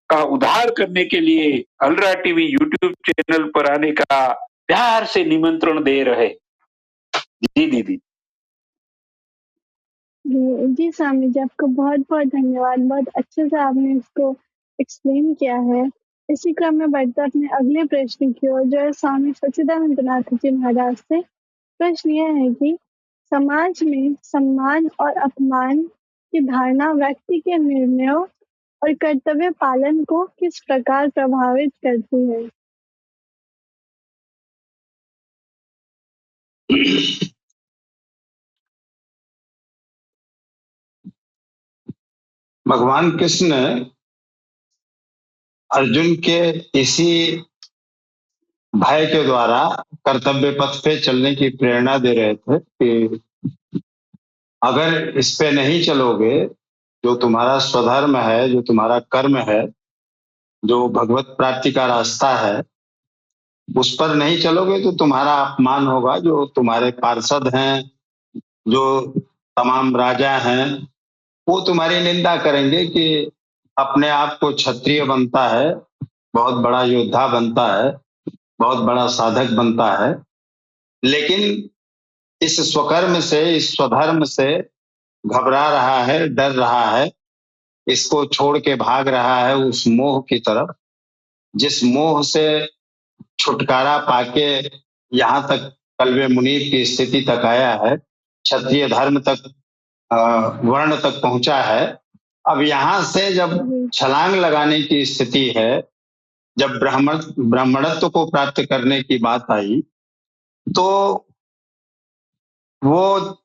का उद्धार करने के लिए अलरा टीवी यूट्यूब चैनल पर आने का प्यार से निमंत्रण दे रहे। जी दीदी। जी स्वामी जी, आपको बहुत बहुत धन्यवाद। बहुत अच्छे से आपने इसको एक्सप्लेन किया है। इसी क्रम में बढ़ते अपने अगले प्रश्न की ओर, जो है स्वामी सच्चिदानंदनाथ जी महाराज से। प्रश्न यह है कि समाज में सम्मान और अपमान की धारणा व्यक्ति के निर्णयों और कर्तव्य पालन को किस प्रकार प्रभावित करती है? भगवान कृष्ण अर्जुन के इसी भय के द्वारा कर्तव्य पथ पे चलने की प्रेरणा दे रहे थे कि अगर इस पे नहीं चलोगे, जो तुम्हारा स्वधर्म है, जो तुम्हारा कर्म है, जो भगवत प्राप्ति का रास्ता है, उस पर नहीं चलोगे तो तुम्हारा अपमान होगा। जो तुम्हारे पार्षद हैं, जो तमाम राजा हैं, वो तुम्हारी निंदा करेंगे कि अपने आप को क्षत्रिय बनता है, बहुत बड़ा योद्धा बनता है, बहुत बड़ा साधक बनता है, लेकिन इस स्वकर्म से, इस स्वधर्म से घबरा रहा है, डर रहा है, इसको छोड़ के भाग रहा है उस मोह की तरफ, जिस मोह से छुटकारा पाके यहाँ तक कल्वे मुनीर की स्थिति तक आया है, क्षत्रिय धर्म तक, वर्ण तक पहुंचा है। अब यहाँ से जब छलांग लगाने की स्थिति है, जब ब्राह्मणत्व को प्राप्त करने की बात आई, तो वो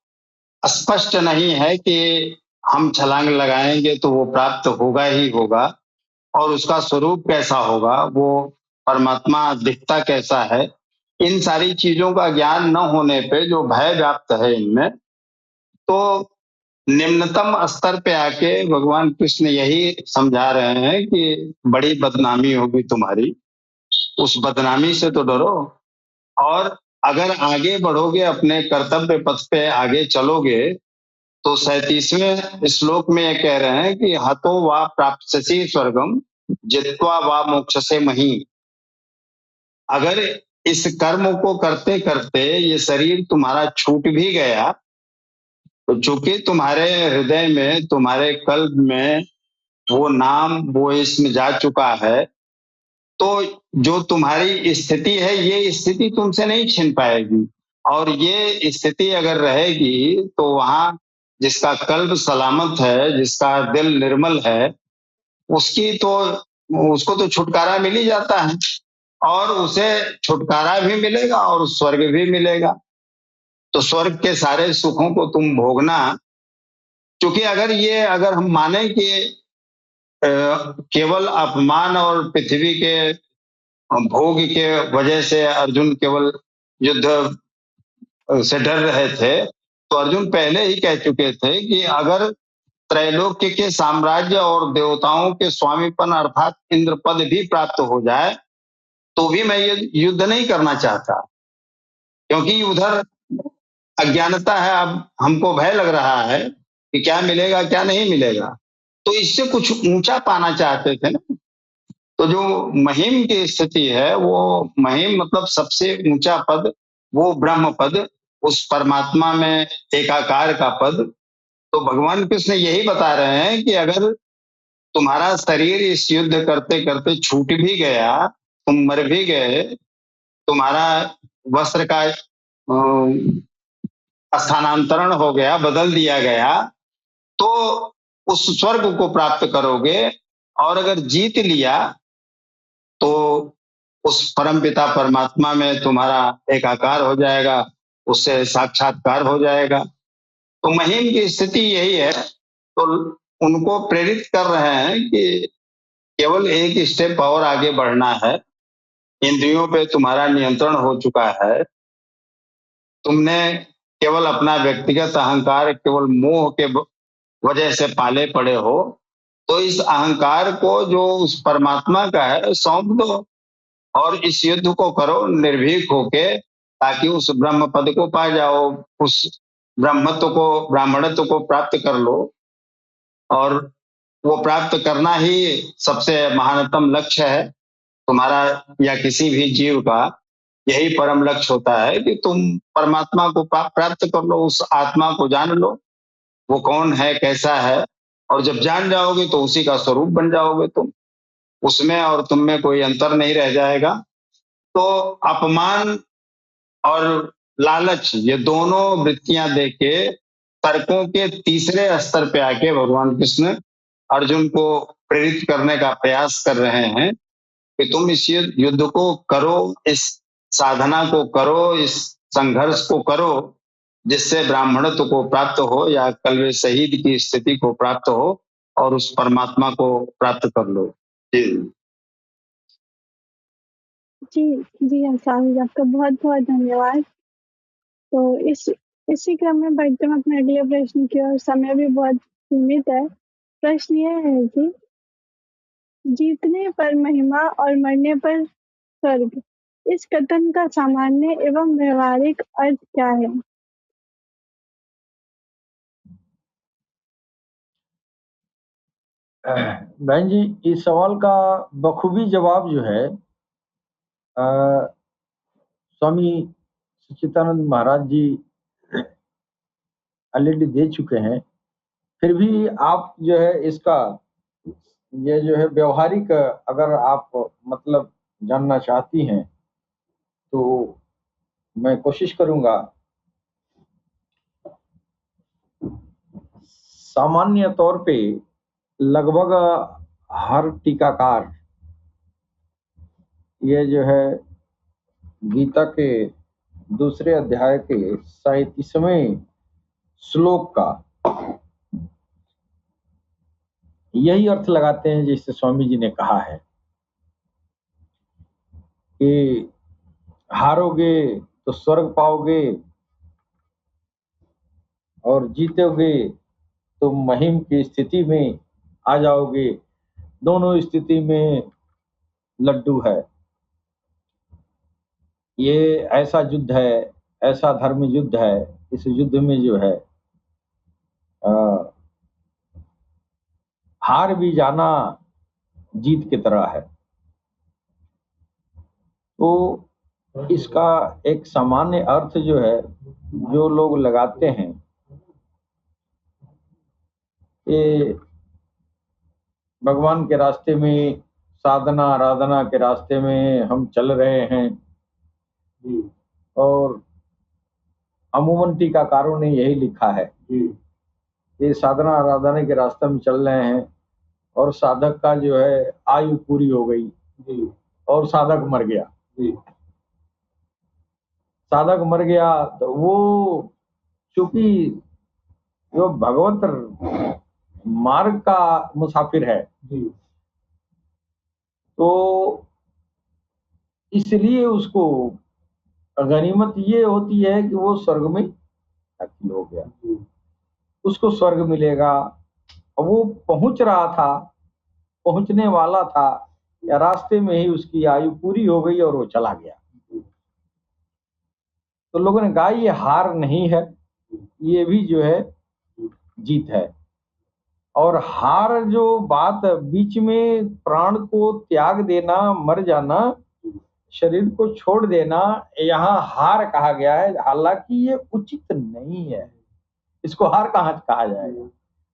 स्पष्ट नहीं है कि हम छलांग लगाएंगे तो वो प्राप्त होगा ही होगा, और उसका स्वरूप कैसा होगा, वो परमात्मा दिखता कैसा है, इन सारी चीजों का ज्ञान न होने पे जो भय व्याप्त है इनमें, तो निम्नतम स्तर पे आके भगवान कृष्ण यही समझा रहे हैं कि बड़ी बदनामी होगी तुम्हारी, उस बदनामी से तो डरो, और अगर आगे बढ़ोगे, अपने कर्तव्य पथ पे आगे चलोगे, तो 37वें श्लोक में ये कह रहे हैं कि हतो वा प्राप्स्यसि स्वर्गम जित्वा वा मोक्षसे मही। अगर इस कर्म को करते करते ये शरीर तुम्हारा छूट भी गया, तो चूंकि तुम्हारे हृदय में, तुम्हारे कल्प में वो नाम, वो इसम जा चुका है, तो जो तुम्हारी स्थिति है, ये स्थिति तुमसे नहीं छिन पाएगी। और ये स्थिति अगर रहेगी तो वहां जिसका कल्ब सलामत है, जिसका दिल निर्मल है, उसको तो छुटकारा मिल ही जाता है, और उसे छुटकारा भी मिलेगा और स्वर्ग भी मिलेगा। तो स्वर्ग के सारे सुखों को तुम भोगना, क्योंकि अगर हम माने कि केवल अपमान और पृथ्वी के भोग के वजह से अर्जुन केवल युद्ध से डर रहे थे, तो अर्जुन पहले ही कह चुके थे कि अगर त्रैलोक्य के साम्राज्य और देवताओं के स्वामीपन अर्थात इंद्र पद भी प्राप्त हो जाए, तो भी मैं ये युद्ध नहीं करना चाहता, क्योंकि उधर अज्ञानता है। अब हमको भय लग रहा है कि क्या मिलेगा क्या नहीं मिलेगा, तो इससे कुछ ऊंचा पाना चाहते थे ना। तो जो महिम की स्थिति है, वो महिम मतलब सबसे ऊंचा पद, वो ब्रह्म पद, उस परमात्मा में एकाकार का पद। तो भगवान कृष्ण यही बता रहे हैं कि अगर तुम्हारा शरीर इस युद्ध करते करते छूट भी गया, तुम मर भी गए, तुम्हारा वस्त्र का स्थानांतरण हो गया, बदल दिया गया, तो उस स्वर्ग को प्राप्त करोगे। और अगर जीत लिया तो उस परमपिता परमात्मा में तुम्हारा एकाकार हो जाएगा, उससे साक्षात्कार हो जाएगा। तो महिम की स्थिति यही है। तो उनको प्रेरित कर रहे हैं कि केवल एक स्टेप और आगे बढ़ना है, इंद्रियों पे तुम्हारा नियंत्रण हो चुका है, तुमने केवल अपना व्यक्तिगत अहंकार, केवल मोह के वजह से पाले पड़े हो, तो इस अहंकार को जो उस परमात्मा का है सौंप दो, और इस युद्ध को करो निर्भीक होके, ताकि उस ब्रह्म पद को पा जाओ, उस ब्रह्मत्व को, ब्राह्मणत्व को प्राप्त कर लो। और वो प्राप्त करना ही सबसे महानतम लक्ष्य है तुम्हारा, या किसी भी जीव का यही परम लक्ष्य होता है कि तुम परमात्मा को प्राप्त कर लो, उस आत्मा को जान लो, वो कौन है, कैसा है। और जब जान जाओगे तो उसी का स्वरूप बन जाओगे तुम, उसमें और तुम में कोई अंतर नहीं रह जाएगा। तो अपमान और लालच, ये दोनों वृत्तियां देके तर्कों के तीसरे स्तर पे आके भगवान कृष्ण अर्जुन को प्रेरित करने का प्रयास कर रहे हैं कि तुम इस युद्ध को करो, इस साधना को करो, इस संघर्ष को करो, जिससे ब्राह्मणत्व को प्राप्त हो या कल्वे शहीद की स्थिति को प्राप्त हो, और उस परमात्मा को प्राप्त कर लो। जी जी जी हाँ स्वामी जी, आपका बहुत बहुत धन्यवाद। तो इसी क्रम में बढ़ते हम अपने अगले प्रश्न की ओर। समय भी बहुत सीमित है। प्रश्न यह है कि जीतने पर महिमा और मरने पर स्वर्ग, इस कथन का सामान्य एवं व्यवहारिक अर्थ क्या है? बहन जी, इस सवाल का बखूबी जवाब जो है स्वामी सच्चिदानंद महाराज जी ऑलरेडी दे चुके हैं। फिर भी आप जो है इसका ये जो है व्यवहारिक अगर आप मतलब जानना चाहती हैं, तो मैं कोशिश करूंगा सामान्य तौर पे लगभग हर टीकाकार ये जो है गीता के दूसरे अध्याय के 37वें श्लोक का यही अर्थ लगाते हैं जैसे स्वामी जी ने कहा है कि हारोगे तो स्वर्ग पाओगे और जीतोगे तो महिम की स्थिति में आ जाओगे, दोनों स्थिति में लड्डू है। ये ऐसा युद्ध है, ऐसा धर्म युद्ध है। इस युद्ध में जो है हार भी जाना जीत की तरह है। तो इसका एक सामान्य अर्थ जो है जो लोग लगाते हैं कि भगवान के रास्ते में, साधना आराधना के रास्ते में हम चल रहे हैं और अमूमन टीकाकारों ने यही लिखा है कि साधना आराधना के रास्ते में चल रहे हैं और साधक का जो है आयु पूरी हो गई और साधक मर गया। साधक मर गया तो वो चूंकि जो भगवत मार्ग का मुसाफिर है तो इसलिए उसको गनीमत ये होती है कि वो स्वर्ग में दाखिल हो गया, उसको स्वर्ग मिलेगा। वो पहुंच रहा था, पहुंचने वाला था, या रास्ते में ही उसकी आयु पूरी हो गई और वो चला गया। तो लोगों ने कहा ये हार नहीं है, ये भी जो है जीत है। और हार जो बात बीच में प्राण को त्याग देना, मर जाना, शरीर को छोड़ देना, यहाँ हार कहा गया है। हालांकि ये उचित नहीं है, इसको हार कहाँ कहा जाएगा।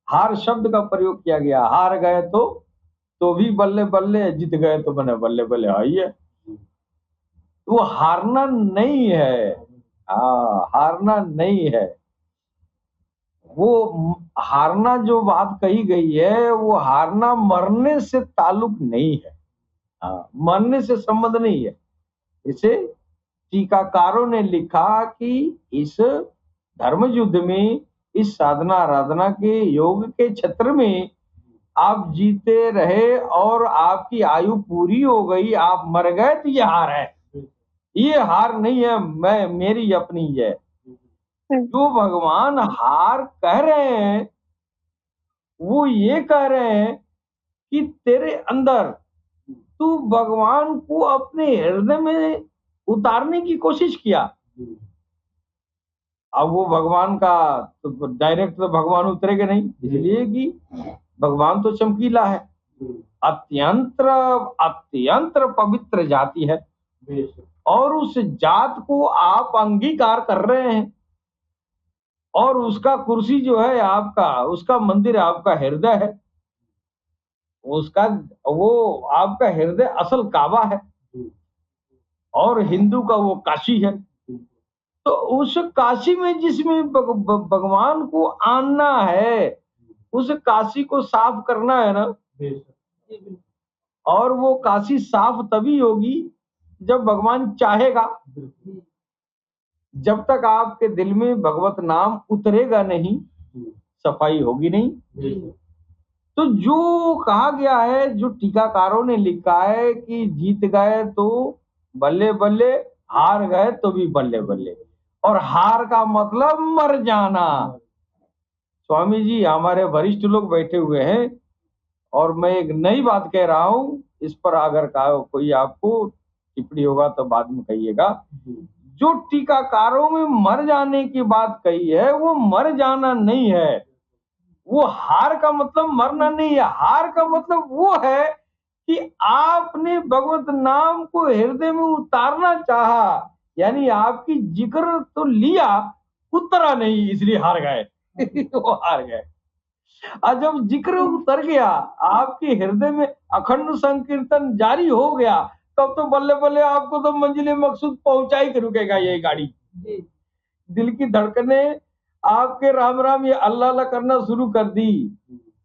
हार शब्द का प्रयोग किया गया, हार गए तो भी बल्ले बल्ले, जीत गए तो बने बल्ले बल्ले आइए। वो हारना नहीं है, हारना नहीं है। वो हारना जो बात कही गई है वो हारना मरने से ताल्लुक नहीं है, मरने से संबंध नहीं है। इसे टीकाकारों ने लिखा कि इस धर्म युद्ध में, इस साधना आराधना के योग के क्षेत्र में आप जीते रहे और आपकी आयु पूरी हो गई, आप मर गए तो ये हार है। ये हार नहीं है, मैं मेरी अपनी है। जो भगवान हार कह रहे हैं वो ये कह रहे हैं कि तेरे अंदर तू भगवान को अपने हृदय में उतारने की कोशिश किया। अब वो भगवान का तो डायरेक्ट तो भगवान उतरेगा नहीं, इसलिए कि भगवान तो चमकीला है, अत्यंत अत्यंत पवित्र जाति है और उस जात को आप अंगीकार कर रहे हैं और उसका कुर्सी जो है आपका, उसका मंदिर आपका हृदय है, उसका वो आपका हृदय असल काबा है और हिंदू का वो काशी है। तो उस काशी में जिसमें भगवान को आना है, उस काशी को साफ करना है ना, और वो काशी साफ तभी होगी जब भगवान चाहेगा। जब तक आपके दिल में भगवत नाम उतरेगा नहीं, सफाई होगी नहीं। तो जो कहा गया है, जो टीकाकारों ने लिखा है कि जीत गए तो बल्ले बल्ले, हार गए तो भी बल्ले बल्ले, और हार का मतलब मर जाना। स्वामी जी हमारे वरिष्ठ लोग बैठे हुए हैं और मैं एक नई बात कह रहा हूं, इस पर अगर कोई आपको टिप्पणी होगा तो बाद में कहिएगा। जो टीकाकारों में मर जाने की बात कही है वो मर जाना नहीं है, वो हार का मतलब मरना नहीं है। हार का मतलब वो है कि आपने भगवत नाम को हृदय में उतारना चाहा, यानी आपकी जिक्र तो लिया, उतरा नहीं, इसलिए हार गए। वो हार गए। और जब जिक्र उतर गया, आपके हृदय में अखंड संकीर्तन जारी हो गया, तब तो बल्ले बल्ले आपको तो मंजिले मकसूद पहुंचा ही के रुकेगा ये गाड़ी। दिल की धड़कने आपके राम राम ये अल्लाह अल्लाह करना शुरू कर दी,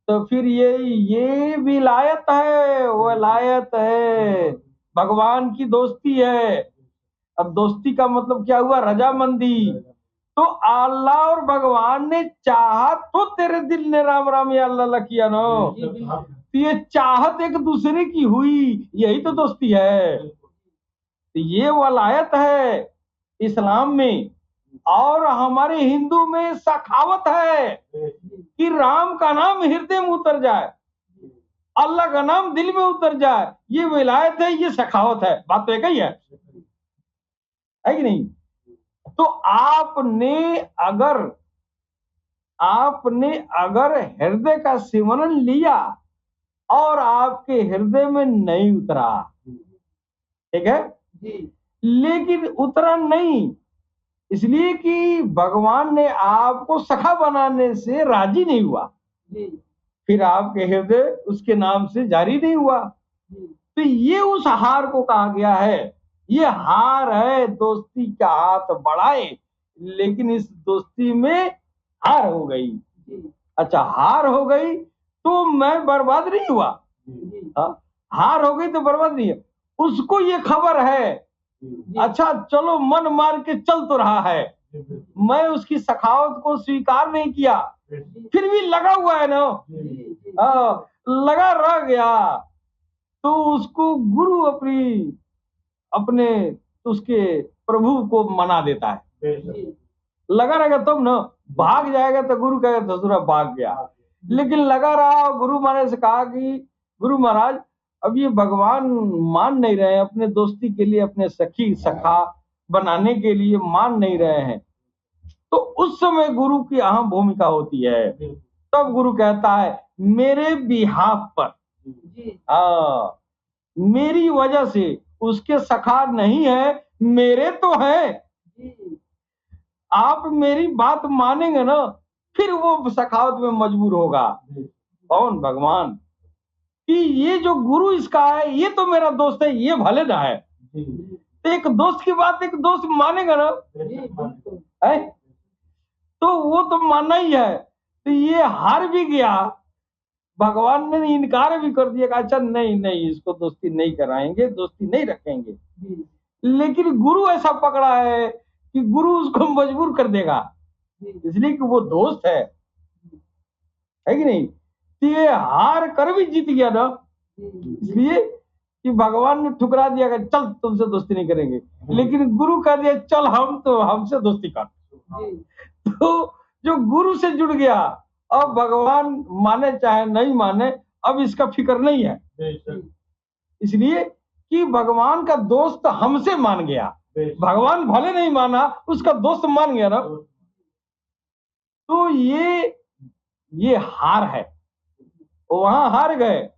तो फिर ये विलायत है, वलायत है, भगवान की दोस्ती है। अब दोस्ती का मतलब क्या हुआ? रजामंदी। तो अल्लाह और भगवान ने चाहा तो तेरे दिल ने राम राम या अल्लाह अल्लाह किया ना, तो ये चाहत एक दूसरे की हुई, यही तो दोस्ती है। तो ये वलायत है इस्लाम में। और हमारे हिंदू में सखावत है कि राम का नाम हृदय में उतर जाए, अल्लाह का नाम दिल में उतर जाए, ये विलायत है, ये सखावत है। बात तो एक ही है कि नहीं? तो आपने अगर हृदय का सिमरन लिया और आपके हृदय में नहीं उतरा, ठीक है, लेकिन उतरा नहीं इसलिए कि भगवान ने आपको सखा बनाने से राजी नहीं हुआ, फिर आपके हृदय उसके नाम से जारी नहीं हुआ। तो ये उस हार को कहा गया है। ये हार है दोस्ती का हाथ बढ़ाए, लेकिन इस दोस्ती में हार हो गई। अच्छा, हार हो गई तो मैं बर्बाद नहीं हुआ। हार हो गई तो बर्बाद नहीं है। उसको ये खबर है, अच्छा चलो मन मार के चल तो रहा है, मैं उसकी सखावत को स्वीकार नहीं किया, फिर भी लगा हुआ है ना, लगा रह गया, तो उसको गुरु अपने उसके प्रभु को मना देता है। लगा रहेगा तब ना, भाग जाएगा तो गुरु कहेगा ससुरा भाग गया, लेकिन लगा रहा। गुरु महाराज से कहा कि गुरु महाराज अब ये भगवान मान नहीं रहे हैं, अपने दोस्ती के लिए, अपने सखी सखा बनाने के लिए मान नहीं रहे हैं। तो उस समय गुरु की अहम भूमिका होती है। तब गुरु कहता है मेरे बिहाफ पर, मेरी वजह से उसके सखा नहीं है, मेरे तो है। आप मेरी बात मानेंगे ना, फिर वो सखावत में मजबूर होगा। कौन? भगवान। कि ये जो गुरु इसका है, ये तो मेरा दोस्त है, ये भले ना है। तो एक दोस्त की बात एक दोस्त मानेगा ना, है? तो वो तो मानना ही है। तो ये हार भी गया, भगवान ने इनकार भी कर दिया, अच्छा नहीं इसको दोस्ती नहीं कराएंगे, दोस्ती नहीं रखेंगे। लेकिन गुरु ऐसा पकड़ा है कि गुरु उसको मजबूर कर देगा, इसलिए कि वो दोस्त है कि नहीं? तो ये हार कर भी जीत गया ना, इसलिए कि भगवान ने ठुकरा दिया कि चल तुमसे दोस्ती नहीं करेंगे, लेकिन गुरु कह दिया चल हम तो हमसे दोस्ती कर। तो जो गुरु से जुड़ गया, अब भगवान माने चाहे नहीं माने, अब इसका फिक्र नहीं है, इसलिए कि भगवान का दोस्त हमसे मान गया। भगवान भले नहीं माना, उसका दोस्त मान गया ना। तो ये हार है, वहां हार गए,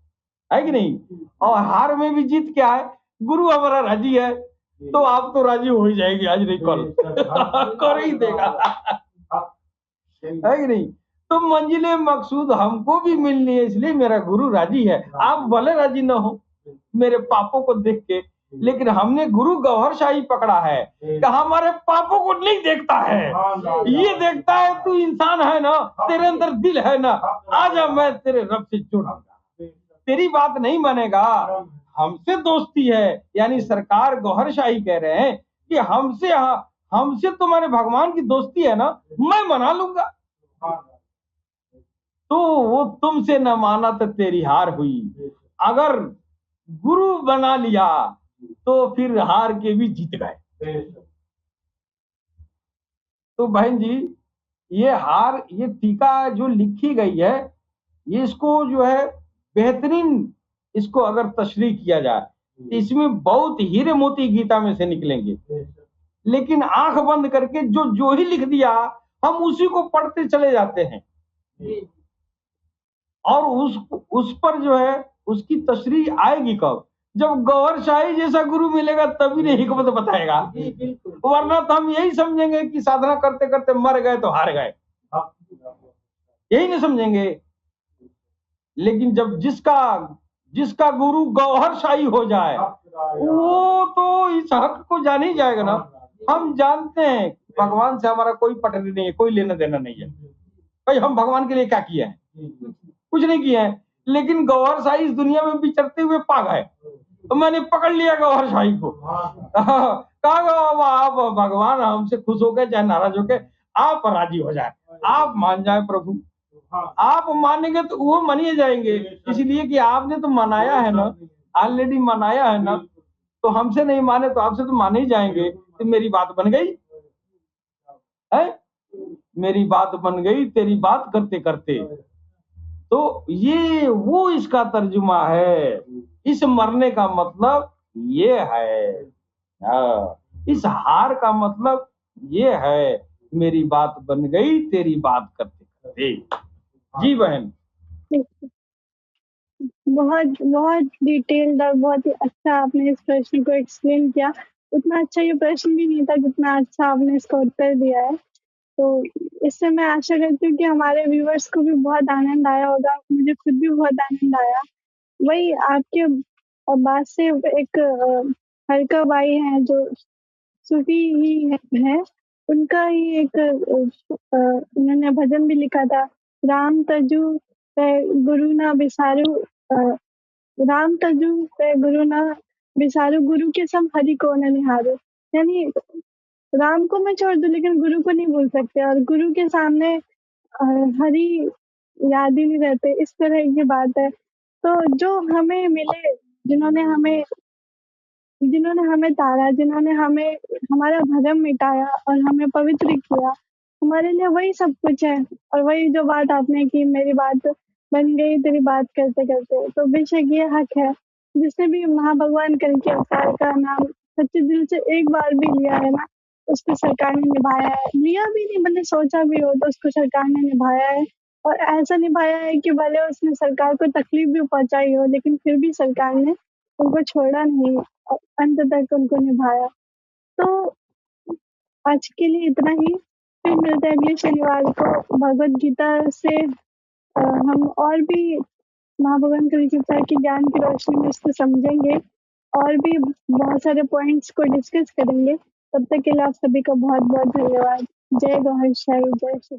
है कि नहीं? और हार में भी जीत क्या है? गुरु हमारा राजी है, तो आप तो राजी हो ही जाएगी, आज नहीं कल कर ही देगा, है कि नहीं? तो मंजिले मकसूद हमको भी मिलनी है, इसलिए मेरा गुरु राजी है। आप भले राजी न हो मेरे पापों को देख के, लेकिन हमने गुरु गौहरशाही पकड़ा है कि हमारे पापों को नहीं देखता है, ये देखता है तू इंसान है ना, तेरे अंदर दिल है ना, आजा मैं तेरे रब से जुड़ूंगा। तेरी बात नहीं मानेगा, हमसे दोस्ती है, यानी सरकार गौहरशाही कह रहे हैं कि हमसे तुम्हारे भगवान की दोस्ती है ना, मैं मना लूंगा। तो वो तुमसे न माना तो तेरी हार हुई। अगर गुरु बना लिया तो फिर हार के भी जीत गए। तो बहन जी, ये टीका जो लिखी गई है, ये इसको जो है बेहतरीन, इसको अगर तशरीह किया जाए तो इसमें बहुत हीरे मोती गीता में से निकलेंगे। लेकिन आंख बंद करके जो ही लिख दिया, हम उसी को पढ़ते चले जाते हैं, और उस पर जो है उसकी तशरीह आएगी कब? जब गौहरशाही जैसा गुरु मिलेगा, तभी नहीं हिकमत बताएगा। वरना तो हम यही समझेंगे कि साधना करते करते मर गए तो हार गए, यही नहीं समझेंगे। लेकिन जब जिसका जिसका गुरु गौहरशाही हो जाए वो तो इस हक को जान ही जाएगा ना। हम जानते हैं भगवान से हमारा कोई पटरी नहीं है, कोई लेना देना नहीं है। भाई हम भगवान के लिए क्या किए हैं? कुछ नहीं किए हैं। लेकिन गौहरशाही इस दुनिया में विचरते हुए पा गए, तो मैंने पकड़ लिया गौहरशाही को। कहा आप भगवान हमसे खुश हो गए चाहे नाराज हो गए, आप राजी हो जाए, आप मान जाए प्रभु। आप मानेंगे तो वो मानिए जाएंगे, इसलिए कि आपने तो मनाया है ना, ऑलरेडी मनाया है ना, तो हमसे नहीं माने तो आपसे तो माने ही जाएंगे। तो मेरी बात बन गई है, मेरी बात बन गई तेरी बात करते करते। तो ये वो इसका तर्जुमा है। इस मरने का मतलब ये है। इस हार का मतलब ये है, मेरी बात बन गई तेरी बात करते करते। जी बहन, बहुत बहुत डिटेल्ड और बहुत ही अच्छा आपने इस प्रश्न को एक्सप्लेन किया। उतना अच्छा ये प्रश्न भी नहीं था जितना अच्छा आपने इसका उत्तर दिया है। तो इससे मैं आशा करती हूँ कि हमारे व्यूअर्स को भी बहुत आनंद आया होगा, मुझे खुद भी बहुत आनंद आया। वही आपके बात से एक हरका बाई हैं जो सूफी ही है, उनका ही एक उन्होंने भजन भी लिखा था, राम तजु पे गुरु ना बिसारू, राम तजु पे गुरु ना बिसारू, गुरु के सम हरि को न निहारू। यानी राम को मैं छोड़ दूं लेकिन गुरु को नहीं भूल सकते, और गुरु के सामने हरि याद ही नहीं रहते, इस तरह की बात है। तो जो हमें मिले, जिन्होंने हमें जिन्होंने हमें तारा, जिन्होंने हमें हमारा भरम मिटाया और हमें पवित्र किया, हमारे लिए वही सब कुछ है। और वही जो बात आपने की, मेरी बात बन गई तेरी बात करते करते, तो बेशक ये हक है। जिसने भी महाभगवान कल के अवतार का नाम सच्चे दिल से एक बार भी लिया है ना, उसको सरकार ने निभाया है। लिया भी नहीं, मैंने सोचा भी हो, तो उसको सरकार ने निभाया है। और ऐसा निभाया है कि भले उसने सरकार को तकलीफ भी पहुंचाई हो, लेकिन फिर भी सरकार ने उनको छोड़ा नहीं और अंत तक उनको निभाया। तो आज के लिए इतना ही, फिर मिलते हैं अगले शनिवार को भगवत गीता से। हम और भी महाभगवान कृष्ण की ज्ञान की रोशनी में इसको समझेंगे और भी बहुत सारे पॉइंट्स को डिस्कस करेंगे। तब तक के लिए आप सभी का बहुत बहुत धन्यवाद। जय गौहर शाही, जय श्री कृष्ण।